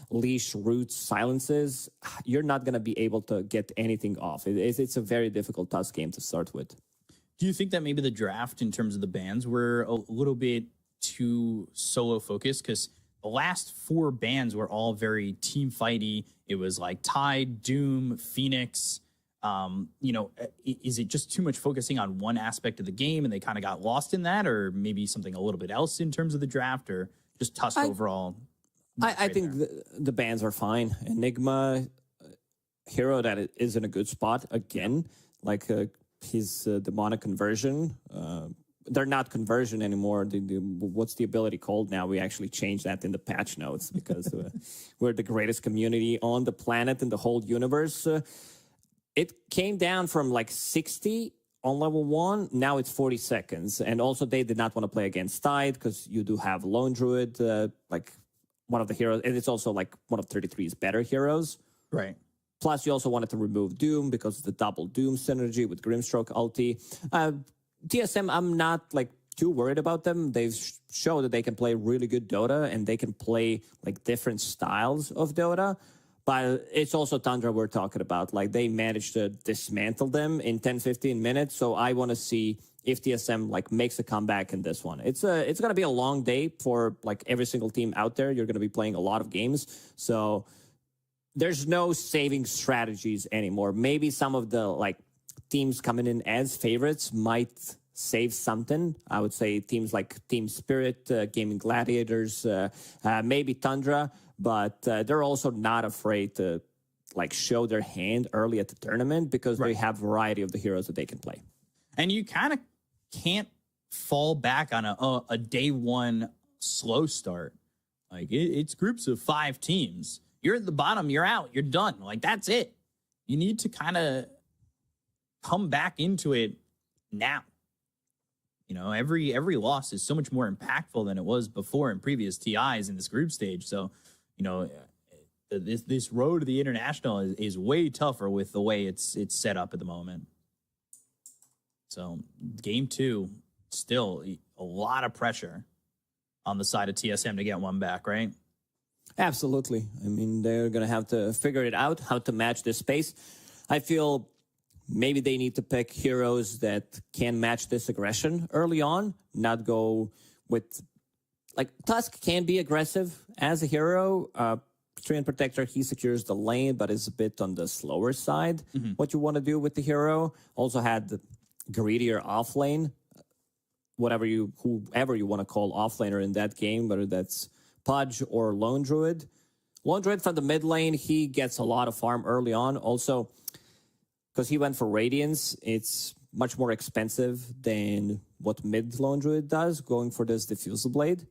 leash, roots, silences. You're not going to be able to get anything off. It's a very difficult Tusk game to start with. Do you think that maybe the draft in terms of the bans were a little bit too solo focused? Because the last 4 bans were all very team fighty. It was like Tide, Doom, Phoenix. You know, is it just too much focusing on one aspect of the game and they kind of got lost in that, or maybe something a little bit else in terms of the draft, or just Tusk overall? I think the bans are fine. Enigma, hero that is in a good spot again, like his demonic conversion. They're not conversion anymore. What's the ability called now? We actually changed that in the patch notes because we're the greatest community on the planet in the whole universe. It came down from like 60 on level 1. Now it's 40 seconds. And also they did not want to play against Tide because you do have Lone Druid, like one of the heroes. And it's also like one of 33's better heroes. Right. Plus you also wanted to remove Doom because of the double Doom synergy with Grimstroke ulti. TSM, I'm not like too worried about them. They've shown that they can play really good Dota and they can play like different styles of Dota. But it's also Tundra we're talking about. Like they managed to dismantle them in 10, 15 minutes. So I want to see if TSM like makes a comeback in this one. It's going to be a long day for like every single team out there. You're going to be playing a lot of games. So there's no saving strategies anymore. Maybe some of the like teams coming in as favorites might save something. I would say teams like Team Spirit, Gaming Gladiators, maybe Tundra, but they're also not afraid to like show their hand early at the tournament because they have variety of the heroes that they can play. And you kind of can't fall back on a day one slow start. Like it's groups of 5 teams. You're at the bottom, you're out, you're done. Like that's it. You need to kind of come back into it now. You know, every loss is so much more impactful than it was before in previous TIs in this group stage. So, you know, this road to the international is way tougher with the way it's set up at the moment. So, game 2, still a lot of pressure on the side of TSM to get one back, right? Absolutely. I mean, they're going to have to figure it out, how to match this space. I feel maybe they need to pick heroes that can match this aggression early on, not go with... Like, Tusk can be aggressive as a hero. Treant Protector, he secures the lane, but is a bit on the slower side. What you want to do with the hero. Also had the greedier off lane. Whoever you want to call offlaner in that game, whether that's Pudge or Lone Druid. Lone Druid from the mid lane, he gets a lot of farm early on. Also, because he went for Radiance, it's much more expensive than what mid Lone Druid does, going for this Diffusal Blade.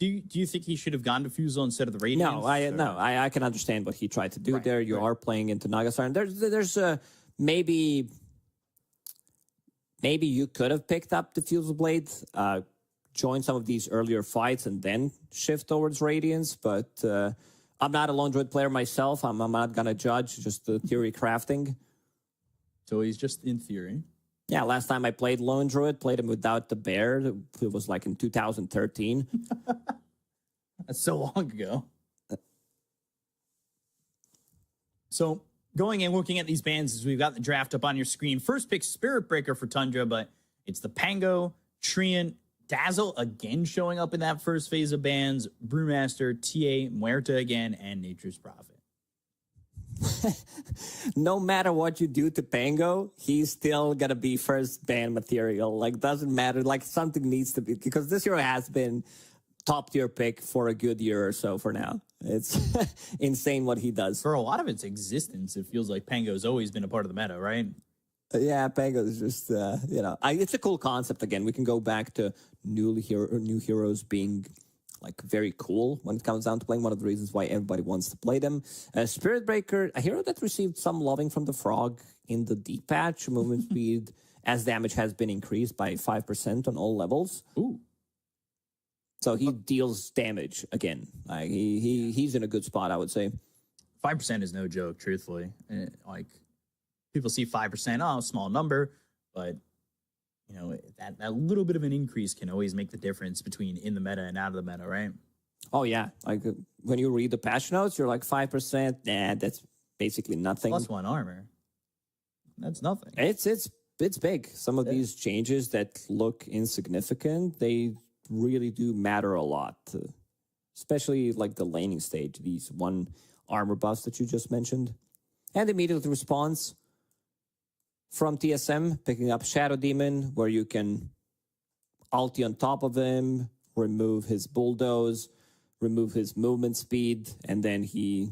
Do you think he should have gone Diffusal instead of the Radiance? No, I can understand what he tried to do there. You are playing into Nagasar. And there's maybe you could have picked up Diffusal Blade, join some of these earlier fights, and then shift towards Radiance, but... I'm not a Lone Druid player myself. I'm not going to judge, just the theory crafting. So he's just in theory. Yeah, last time I played Lone Druid, played him without the bear. It was like in 2013. That's so long ago. So going and looking at these bans, as we've got the draft up on your screen. First pick, Spirit Breaker for Tundra, but it's the Pango, Treant, Dazzle again showing up in that first phase of bans, Brewmaster, TA, Muerta again, and Nature's Prophet. No matter what you do to Pango, he's still going to be first ban material. Like, doesn't matter. Like, something needs to be, because this hero has been top tier pick for a good year or so for now. It's insane what he does. For a lot of its existence, it feels like Pango's always been a part of the meta, right? Yeah, Pango is just, it's a cool concept. Again, we can go back to new heroes being like very cool when it comes down to playing. One of the reasons why everybody wants to play them. Spirit Breaker, a hero that received some loving from the Frog in the D patch. Movement speed as damage has been increased by 5% on all levels. Ooh. So he deals damage again. Like he's in a good spot, I would say. 5% is no joke, truthfully. Like, people see 5%, small number, but you know that little bit of an increase can always make the difference between in the meta and out of the meta, right? Oh yeah, like when you read the patch notes, you're like 5%. Nah, that's basically nothing. +1 armor, that's nothing. It's big. Some of these changes that look insignificant, they really do matter a lot, especially like the laning stage. These 1 armor buffs that you just mentioned, and immediate response from TSM, picking up Shadow Demon, where you can ulti on top of him, remove his bulldoze, remove his movement speed, and then he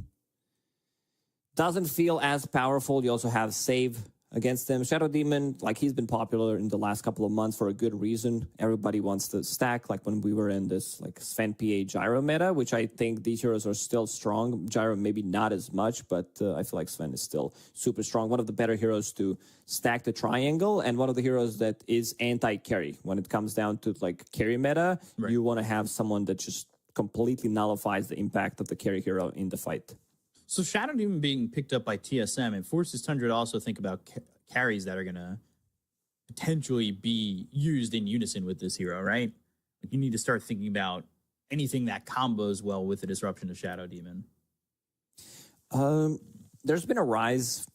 doesn't feel as powerful. You also have save against him. Shadow Demon, like, he's been popular in the last couple of months for a good reason. Everybody wants to stack, like when we were in this like Sven PA Gyro meta, which I think these heroes are still strong. Gyro maybe not as much, but I feel like Sven is still super strong. One of the better heroes to stack the triangle, and one of the heroes that is anti-carry. When it comes down to like carry meta, you want to have someone that just completely nullifies the impact of the carry hero in the fight. So Shadow Demon being picked up by TSM, it forces Tundra to also think about carries that are going to potentially be used in unison with this hero, right? Like you need to start thinking about anything that combos well with the disruption of Shadow Demon. There's been a rise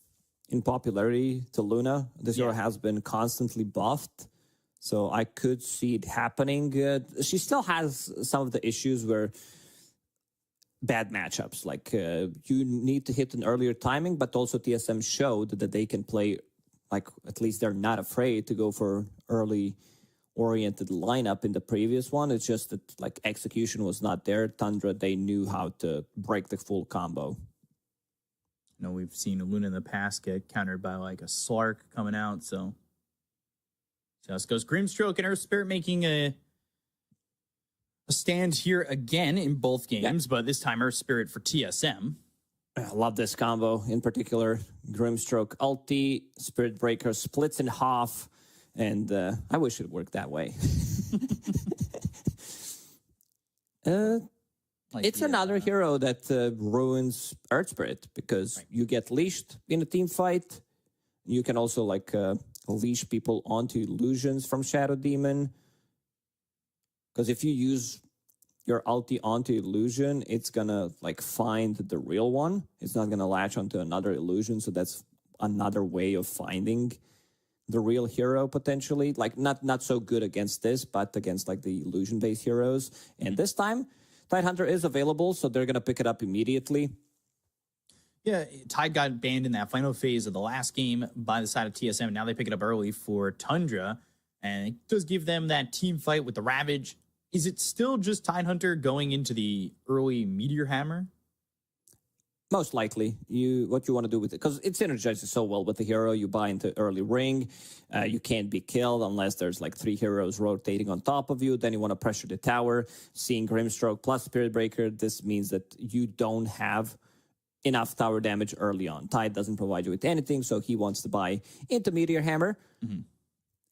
in popularity to Luna. This hero has been constantly buffed, so I could see it happening. She still has some of the issues where bad matchups, like you need to hit an earlier timing, but also TSM showed that they can play, like at least they're not afraid to go for early oriented lineup in the previous one. It's just that like execution was not there. Tundra, they knew how to break the full combo. You know, we've seen Luna in the past get countered by like a Slark coming out, so this goes. Grimstroke and Earth Spirit making a stand here again in both games, but this time Earth Spirit for TSM. I love this combo in particular. Grimstroke ulti, Spirit Breaker splits in half, and I wish it worked that way. It's another hero that ruins Earth Spirit because you get leashed in a team fight. You can also like leash people onto illusions from Shadow Demon. Because if you use your ulti onto illusion, it's gonna like find the real one. It's not gonna latch onto another illusion. So that's another way of finding the real hero potentially. Like not so good against this, but against like the illusion-based heroes. And this time, Tidehunter is available, so they're gonna pick it up immediately. Yeah, Tide got banned in that final phase of the last game by the side of TSM. Now they pick it up early for Tundra, and it does give them that team fight with the Ravage. Is it still just Tidehunter going into the early Meteor Hammer? Most likely. What you want to do with it, because it synergizes so well with the hero. You buy into early ring. You can't be killed unless there's like 3 heroes rotating on top of you. Then you want to pressure the tower. Seeing Grimstroke plus Spirit Breaker, this means that you don't have enough tower damage early on. Tide doesn't provide you with anything, so he wants to buy into Meteor Hammer.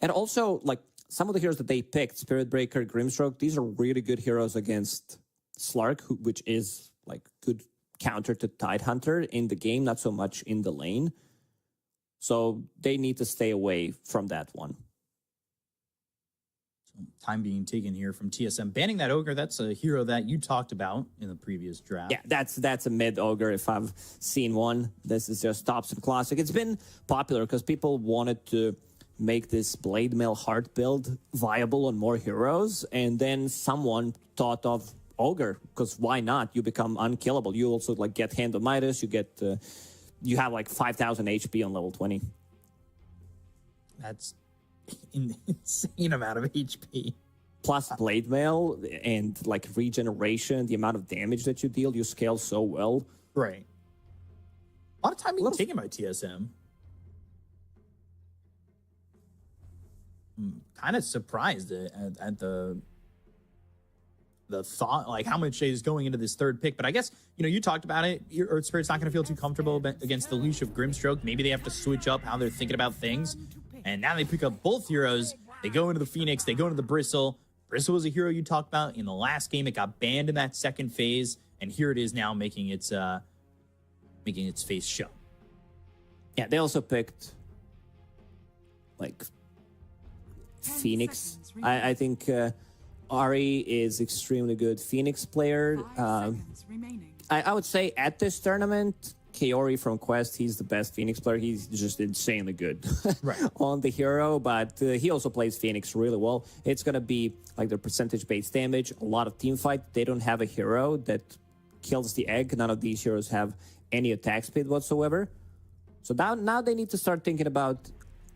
And also, like, some of the heroes that they picked, Spirit Breaker, Grimstroke, these are really good heroes against Slark, which is, like, good counter to Tidehunter in the game, not so much in the lane. So they need to stay away from that one. Time being taken here from TSM. Banning that Ogre, that's a hero that you talked about in the previous draft. Yeah, that's a mid Ogre if I've seen one. This is just Thompson Classic. It's been popular because people wanted to make this Blade Mail Heart build viable on more heroes, and then someone thought of Ogre, because why not? You become unkillable. You also like get Hand of Midas, you get you have like 5,000 HP on level 20. That's insane amount of HP. Plus Blade Mail and like regeneration, the amount of damage that you deal, you scale so well. Right. A lot of time being taken by TSM. I'm kind of surprised at the thought, like how much is going into this third pick. But I guess, you know, you talked about it. Your Earth Spirit's not going to feel too comfortable against the leash of Grimstroke. Maybe they have to switch up how they're thinking about things. And now they pick up both heroes. They go into the Phoenix. They go into the Bristle. Bristle was a hero you talked about in the last game. It got banned in that second phase. And here it is now making its face show. Yeah, they also picked like Phoenix. I think Ari is extremely good Phoenix player. I would say at this tournament, Kaori from Quest, he's the best Phoenix player. He's just insanely good on the hero, but he also plays Phoenix really well. It's going to be like the percentage-based damage, a lot of team fight. They don't have a hero that kills the egg. None of these heroes have any attack speed whatsoever. So now they need to start thinking about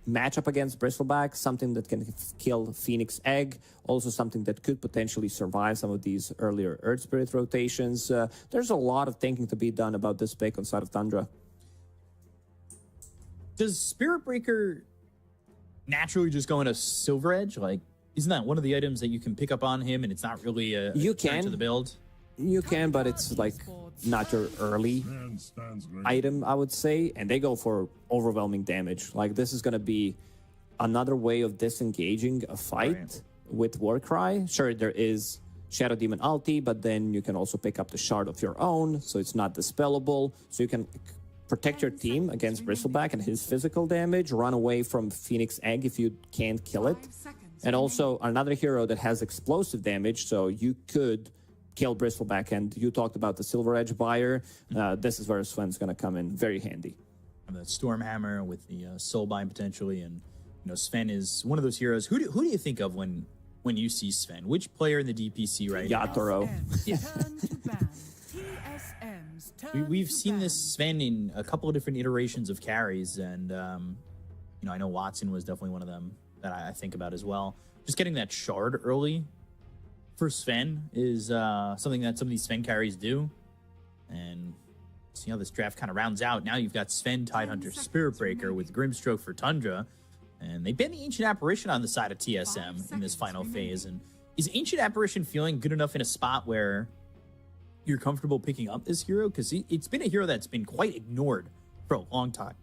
matchup against Bristleback, something that can kill Phoenix Egg, also something that could potentially survive some of these earlier Earth Spirit rotations. There's a lot of thinking to be done about this pick on side of Tundra. Does Spirit Breaker naturally just go into Silver Edge? Like, isn't that one of the items that you can pick up on him and it's not really a turn to the build? You can, but it's like not your early item, I would say. And they go for overwhelming damage. Like, this is going to be another way of disengaging a fight with Warcry. Sure, there is Shadow Demon ulti, but then you can also pick up the Shard of your own, so it's not dispellable. So you can protect your team against Bristleback and his physical damage, run away from Phoenix Egg if you can't kill it. And also another hero that has explosive damage, so you could kill Bristleback. And you talked about the Silver Edge Buyer. This is where Sven's going to come in very handy. And the Stormhammer with the Soulbind potentially, and Sven is one of those heroes. Who do you think of when you see Sven? Which player in the DPC right now? Yatoro. Yeah. We've seen this Sven in a couple of different iterations of carries, and I know Watson was definitely one of them that I think about as well. Just getting that shard early for Sven is something that some of these Sven carries do, and see how this draft kind of rounds out. Now you've got Sven, Tidehunter, Spirit Breaker with Grimstroke for Tundra, and they've been the Ancient Apparition on the side of TSM in this final phase. And is Ancient Apparition feeling good enough in a spot where you're comfortable picking up this hero? Because it's been a hero that's been quite ignored for a long time.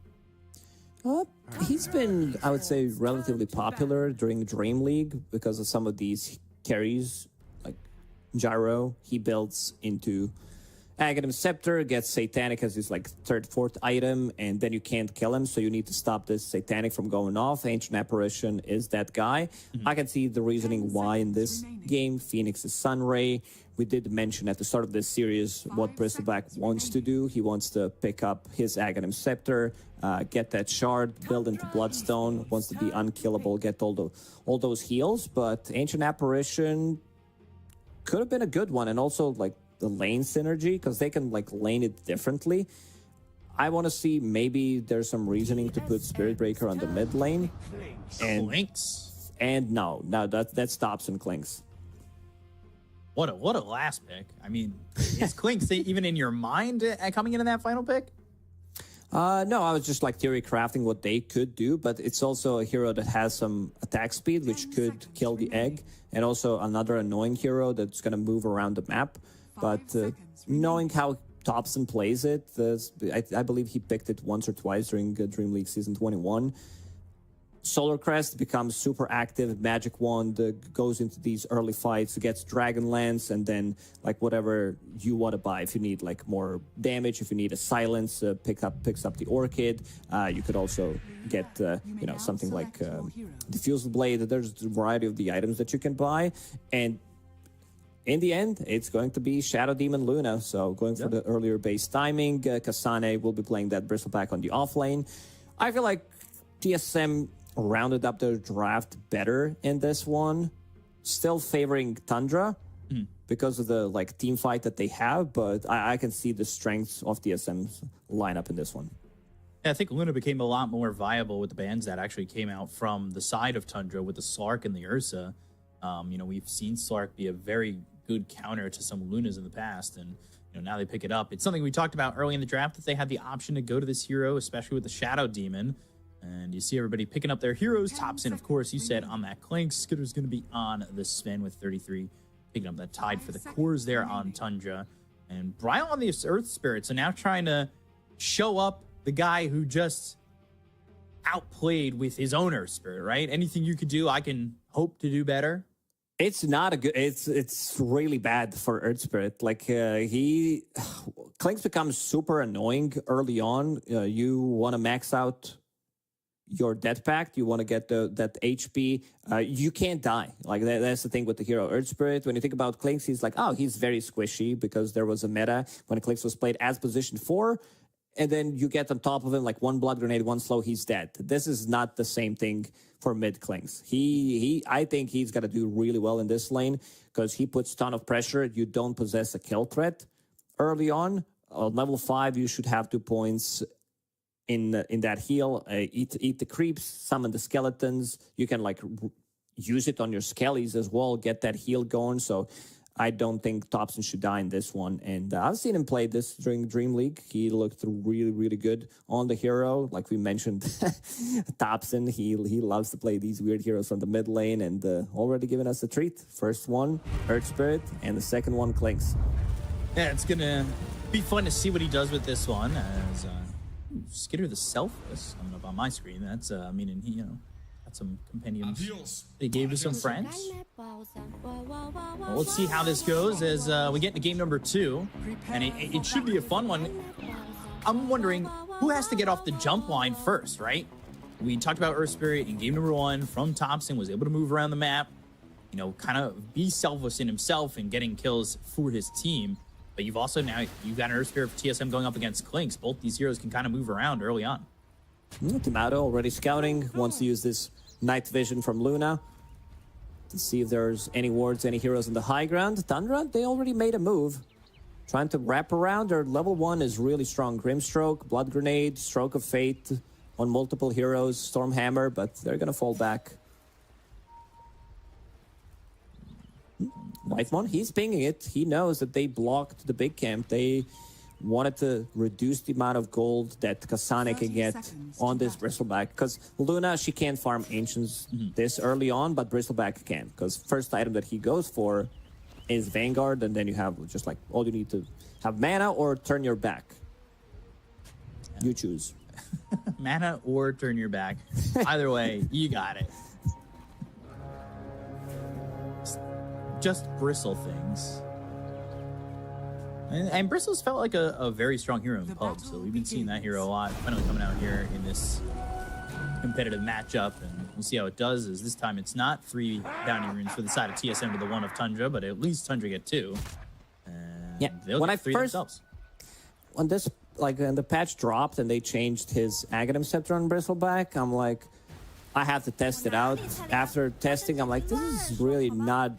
He's been, I would say, relatively popular during Dream League because of some of these carries, like Gyro. He builds into Aghanim Scepter, gets Satanic as his like third, fourth item, and then you can't kill him, so you need to stop this Satanic from going off. Ancient Apparition is that guy. I can see the reasoning why in this game Phoenix is Sunray. We did mention at the start of this series what Bristleback wants to do. He wants to pick up his Aghanim Scepter, get that shard, build into Bloodstone, wants to be unkillable, get all those heals. But Ancient Apparition could have been a good one, and also like the lane synergy, because they can like lane it differently. I want to see maybe there's some reasoning to put Spirit Breaker on the mid lane. And Clinks. And no, that stops and Clinks. What a last pick. I mean, is Clinks even in your mind coming into that final pick? No, I was just like theory crafting what they could do, but it's also a hero that has some attack speed, which could kill the egg, and also another annoying hero that's going to move around the map. But knowing how Thompson plays it, I believe he picked it once or twice during Dream League Season 21. Solar Crest becomes super active. Magic Wand goes into these early fights, gets Dragonlance, and then like whatever you want to buy. If you need like more damage, if you need a silence, picks up the Orchid. You could also get something like Diffusal Blade. There's a variety of the items that you can buy, and in the end, it's going to be Shadow Demon Luna. So going for the earlier base timing, Kasane will be playing that Bristleback on the off lane. I feel like TSM rounded up their draft better in this one. Still favoring Tundra because of the like team fight that they have, but I can see the strengths of TSM's lineup in this one. Yeah, I think Luna became a lot more viable with the bans that actually came out from the side of Tundra with the Slark and the Ursa. We've seen Slark be a very good counter to some Lunas in the past, and now they pick it up. It's something we talked about early in the draft, that they had the option to go to this hero, especially with the Shadow Demon. And you see everybody picking up their heroes. Topson, of course, you said on that Clank. Skitter's going to be on the Sven with 33, picking up that Tide for the cores there on Tundra. And Bryle on the Earth Spirit, so now trying to show up the guy who just outplayed with his own Earth Spirit, right? Anything you could do, I can hope to do better. It's not a good. It's really bad for Earth Spirit. Like Clinks becomes super annoying early on. You want to max out your death pact, you want to get that HP, you can't die. Like that's the thing with the hero Earth Spirit. When you think about Clinks, he's like, oh, he's very squishy because there was a meta when Clinks was played as position 4, and then you get on top of him like one blood grenade, one slow, he's dead. This is not the same thing for mid Clinks. I think he's gonna do really well in this lane because he puts a ton of pressure. You don't possess a kill threat early on. Level 5, you should have 2 points in that heal. Eat the creeps, summon the skeletons. You can like use it on your skellies as well, get that heal going. So I don't think Thompson should die in this one. And I've seen him play this during Dream League. He looked really, really good on the hero. Like we mentioned, Thompson, he loves to play these weird heroes from the mid lane, and already given us a treat. First one, Earth Spirit, and the second one, Clinks. Yeah, it's going to be fun to see what he does with this one. As Skitter the Selfless coming up on my screen. That's meaning he got some compendiums they gave to some friends. Well, let's see how this goes as we get into game number 2, and it should be a fun one. I'm wondering, who has to get off the jump line first, right? We talked about Earth Spirit in game number 1 from Thompson, was able to move around the map, you know, kind of be selfless in himself and getting kills for his team. But you've also you've got an Earth Spirit for TSM going up against Clinks. Both these heroes can kind of move around early on. Tomato already scouting, wants to use this night vision from Luna to see if there's any wards, any heroes in the high ground. Tundra, they already made a move. Trying to wrap around. Their level 1 is really strong. Grimstroke, Blood Grenade, Stroke of Fate on multiple heroes, Stormhammer, but they're gonna fall back. Whitemon, he's pinging it. He knows that they blocked the big camp. They wanted to reduce the amount of gold that Kasane can get on this Bristleback. Because Luna, she can't farm Ancients this early on, but Bristleback can. Because first item that he goes for is Vanguard, and then you have just like, all you need to have mana or turn your back. You choose. Mana or turn your back. Either way, you got it. Just bristle things. And Bristle's felt like a very strong hero in pub, so we've been seeing that hero a lot. Finally coming out here in this competitive matchup, and we'll see how it does. As this time it's not 3 bounty runes for the side of TSM to the 1 of Tundra, but at least Tundra get 2. And yeah, when I first themselves. When this, like, when the patch dropped and they changed his Aghanim Scepter on Bristleback, I'm like, I have to test it out. After testing, I'm like, this is really not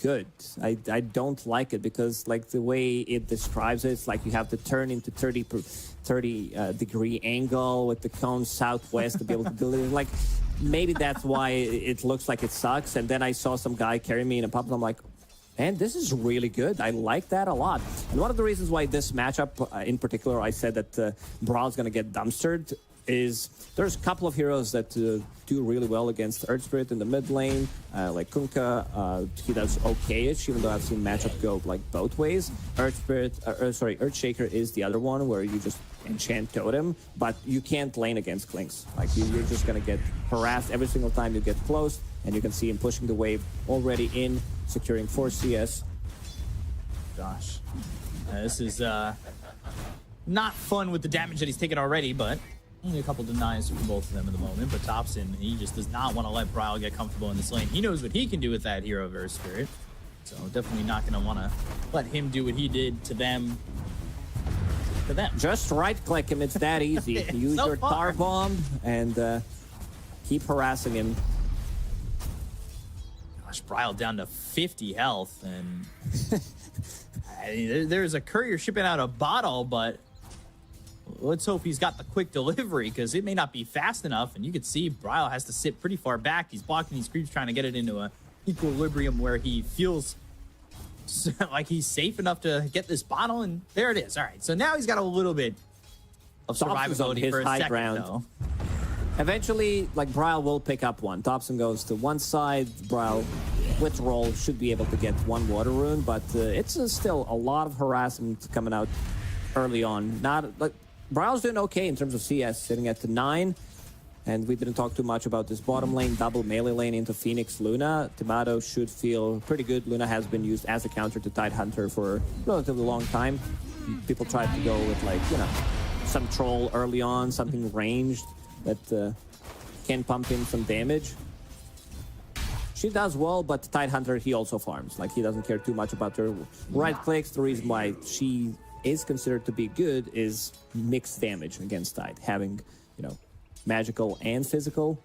good. I don't like it, because like the way it describes it, it's like you have to turn into 30 degree angle with the cone southwest to be able to build it. Like, maybe that's why it looks like it sucks. And then I saw some guy carry me in a pub, and I'm like, man, this is really good. I like that a lot. And one of the reasons why this matchup in particular, I said that Brawl's going to get dumpstered, is there's a couple of heroes that do really well against Earth Spirit in the mid lane, like Kunkka. He does okay-ish, even though I've seen matchup go like both ways. Earthshaker is the other one where you just enchant Totem, but you can't lane against Clinks. Like, you're just gonna get harassed every single time you get close, and you can see him pushing the wave already in, securing 4 CS. Gosh, this is not fun with the damage that he's taken already, but only a couple denies for both of them at the moment. But Thompson, he just does not want to let Bryle get comfortable in this lane. He knows what he can do with that hero of Earth Spirit, so definitely not going to want to let him do what he did to them. Just right-click him. It's that easy. Use so your tar bomb and keep harassing him. Gosh, Bryle down to 50 health, and there's a courier shipping out a bottle, but let's hope he's got the quick delivery, because it may not be fast enough. And you can see Bryle has to sit pretty far back. He's blocking these creeps, trying to get it into a equilibrium where he feels like he's safe enough to get this bottle, and there it is. All right, so now he's got a little bit of survivability for a high second, ground. though. Eventually, like, Bryle will pick up one. Thompson goes to one side. Bryle, with roll, should be able to get 1 water rune, but it's still a lot of harassment coming out early on. Not like Bryle's doing okay in terms of CS, sitting at the 9. And we didn't talk too much about this bottom lane, double melee lane into Phoenix Luna. Tomato should feel pretty good. Luna has been used as a counter to Tidehunter for a relatively long time. People tried to go with, like, you know, some troll early on, something ranged that can pump in some damage. She does well, but Tidehunter, he also farms. Like, he doesn't care too much about her right clicks. The reason why she is considered to be good is mixed damage against Tide, having, you know, magical and physical.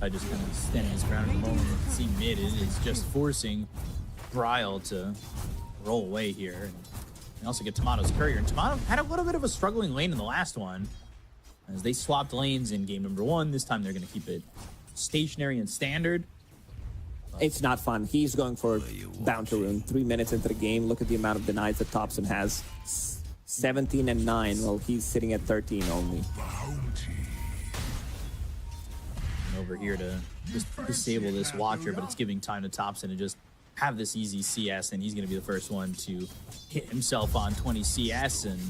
Tide just kind of standing his ground at the moment. You see mid is just forcing Bryle to roll away here. And you also get Tomato's courier. And Tomato had a little bit of a struggling lane in the last one, as they swapped lanes in game number 1. This time they're going to keep it stationary and standard. It's not fun. He's going for bounty rune. 3 minutes into the game. Look at the amount of denies that Thompson has. 17 and 9. Well, he's sitting at 13 only. And over here to just disable this Watcher, but it's giving time to Thompson to just have this easy CS, and he's going to be the first one to hit himself on 20 CS. And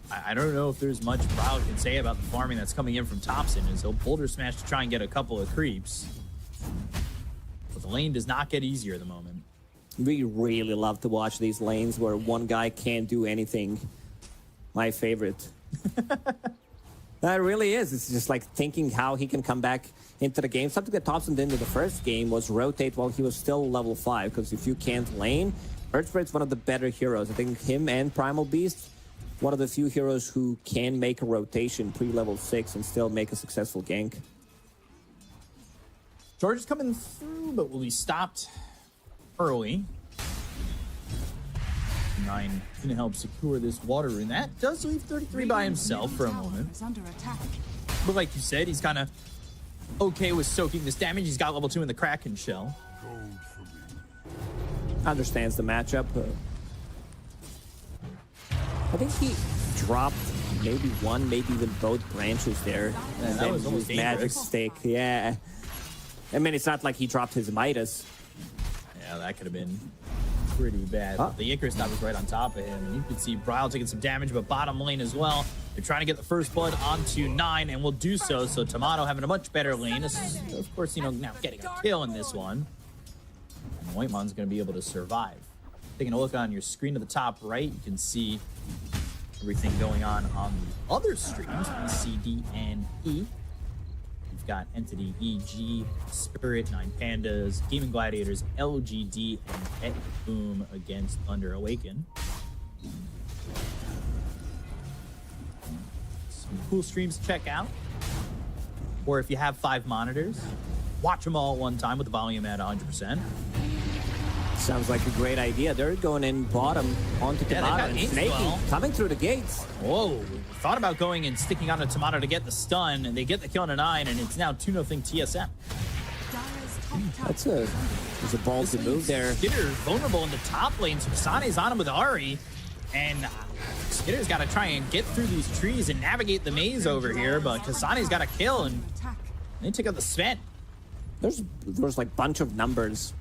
I don't know if there's much Bryle can say about the farming that's coming in from Thompson, as he'll boulder smash to try and get a couple of creeps. But the lane does not get easier at the moment. We really love to watch these lanes where one guy can't do anything. my favorite. That really is. It's just like thinking how he can come back into the game. Something that Thompson did in the first game was rotate while he was still level 5. Because if you can't lane, Earthspirit's one of the better heroes. I think him and Primal Beast, one of the few heroes who can make a rotation pre-level 6 and still make a successful gank. Charge is coming through, but will be stopped early. 9 gonna help secure this water rune. That does leave 33 by himself for a moment. Is under attack. But like you said, he's kind of okay with soaking this damage. He's got level 2 in the Kraken shell. Understands the matchup. I think he dropped maybe one, maybe even both branches there. And that then was almost used Magic dangerous. Stick. Yeah. I mean, it's not like he dropped his Midas. Yeah, that could have been pretty bad. Huh? The Icarus Knife was right on top of him. And you can see Bryle taking some damage, but bottom lane as well. They're trying to get the first blood onto 9 and will do so. So Tomato having a much better lane. This is, of course, you know, now getting a kill in this one. And Whitemon's going to be able to survive. Taking a look on your screen to the top right, you can see everything going on the other streams, B, C, D, and E. We've got Entity, EG, Spirit, 9 Pandas, Gaming Gladiators, LGD, and Pet Boom against Thunder Awaken. Some cool streams to check out. Or if you have 5 monitors, watch them all at one time with the volume at 100%. Sounds like a great idea. They're going in bottom onto Yeah, Tomato they've got and Inks Snaky well. coming through the gates. Whoa, thought about going and sticking on a Tomato to get the stun, and they get the kill on a 9, and it's now 2-0 TSM. That's a ballsy move there. Skitter's vulnerable in the top lane, so Kasane's on him with Ari, and Skitter's got to try and get through these trees and navigate the maze over here, but Kasane's got a kill, and they take out the Sven. There's like bunch of numbers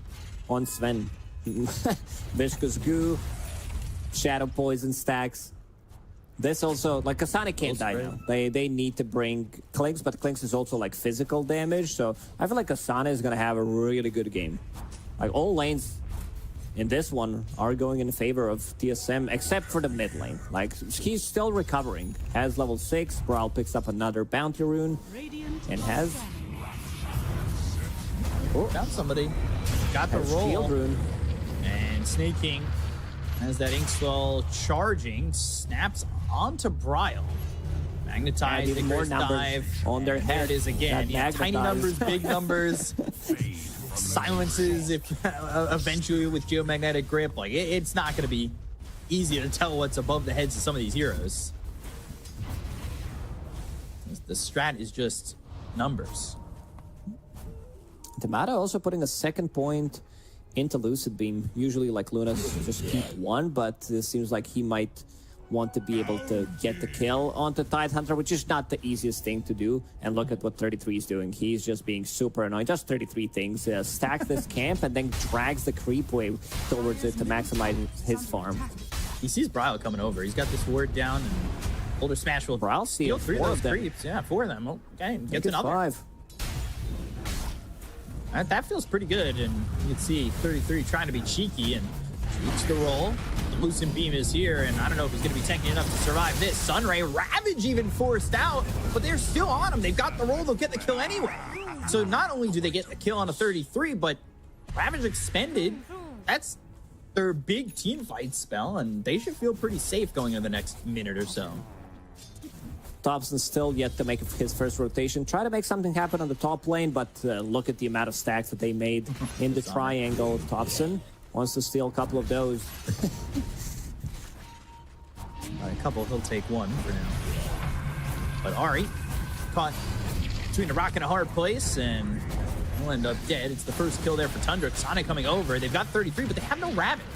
on Sven. Viscous Goo, Shadow Poison stacks. This also, like, Kasane can't die now. They need to bring Clinks, but Clinks is also like physical damage, so I feel like Kasane is gonna have a really good game. Like, all lanes in this one are going in favor of TSM, except for the mid lane. Like, he's still recovering. Has level 6, Brawl picks up another bounty rune, and has... Oh, found somebody. Got the has roll. shield rune. And Snake King has that Inkswell charging, snaps onto Bryle. Magnetized, even more Icarus numbers dive on their and there head. it is again. That Yeah, tiny numbers, magnetized. big numbers. Silences if eventually with geomagnetic grip. Like it's not going to be easy to tell what's above the heads of some of these heroes. The strat is just numbers. Tomato also putting a second point into Lucid Beam. Usually, like, Luna's just keep one, but it seems like he might want to be able to get the kill onto Tidehunter, which is not the easiest thing to do. And look at what 33 is doing. He's just being super annoying. Just 33 things. Stacks this camp and then drags the creep wave towards it to maximize his farm. He sees Bryle coming over. He's got this ward down, and Boulder Smash will Bryle steal 3 of four those of them. creeps. Yeah, 4 of them. Okay, gets It's another. 5. That feels pretty good, and you can see 33 trying to be cheeky and reach the roll. The Lucent Beam is here, and I don't know if he's going to be tanky enough to survive this. Sunray, Ravage even forced out, but they're still on him. They've got the roll. They'll get the kill anyway. So not only do they get the kill on a 33, but Ravage expended. That's their big team fight spell, and they should feel pretty safe going in the next minute or so. Thompson still yet to make his first rotation. Try to make something happen on the top lane, but look at the amount of stacks that they made in the triangle. Thompson wants to steal a couple of those. A couple, he'll take one for now. But Ari caught between a rock and a hard place, and he'll end up dead. It's the first kill there for Tundra. Sonic coming over. They've got 33, but they have no Ravage.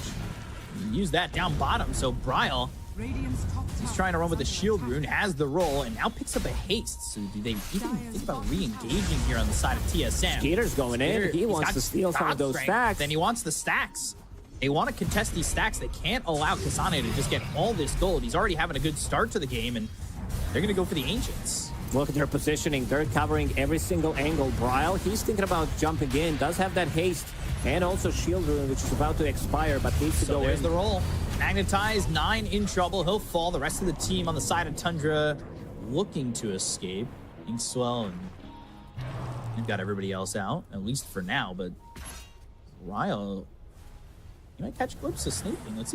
Use that down bottom, so Bryle, he's trying to run with the shield rune, has the roll, and now picks up a haste. So do they even think about re-engaging here on the side of TSM? Gator's going in. He He's wants got to steal some of God those strength, stacks. Then he wants the stacks. They want to contest these stacks. They can't allow Kasane to just get all this gold. He's already having a good start to the game, and they're going to go for the Ancients. Look at their positioning. They're covering every single angle. Bryle, he's thinking about jumping in. Does have that haste and also shield rune, which is about to expire, but needs to So go there's in. the roll. Magnetized, 9 in trouble. He'll fall. The rest of the team on the side of Tundra looking to escape. Inkswell and you've got everybody else out, at least for now, but Ryle, you might catch glimpses sniping. Let's see.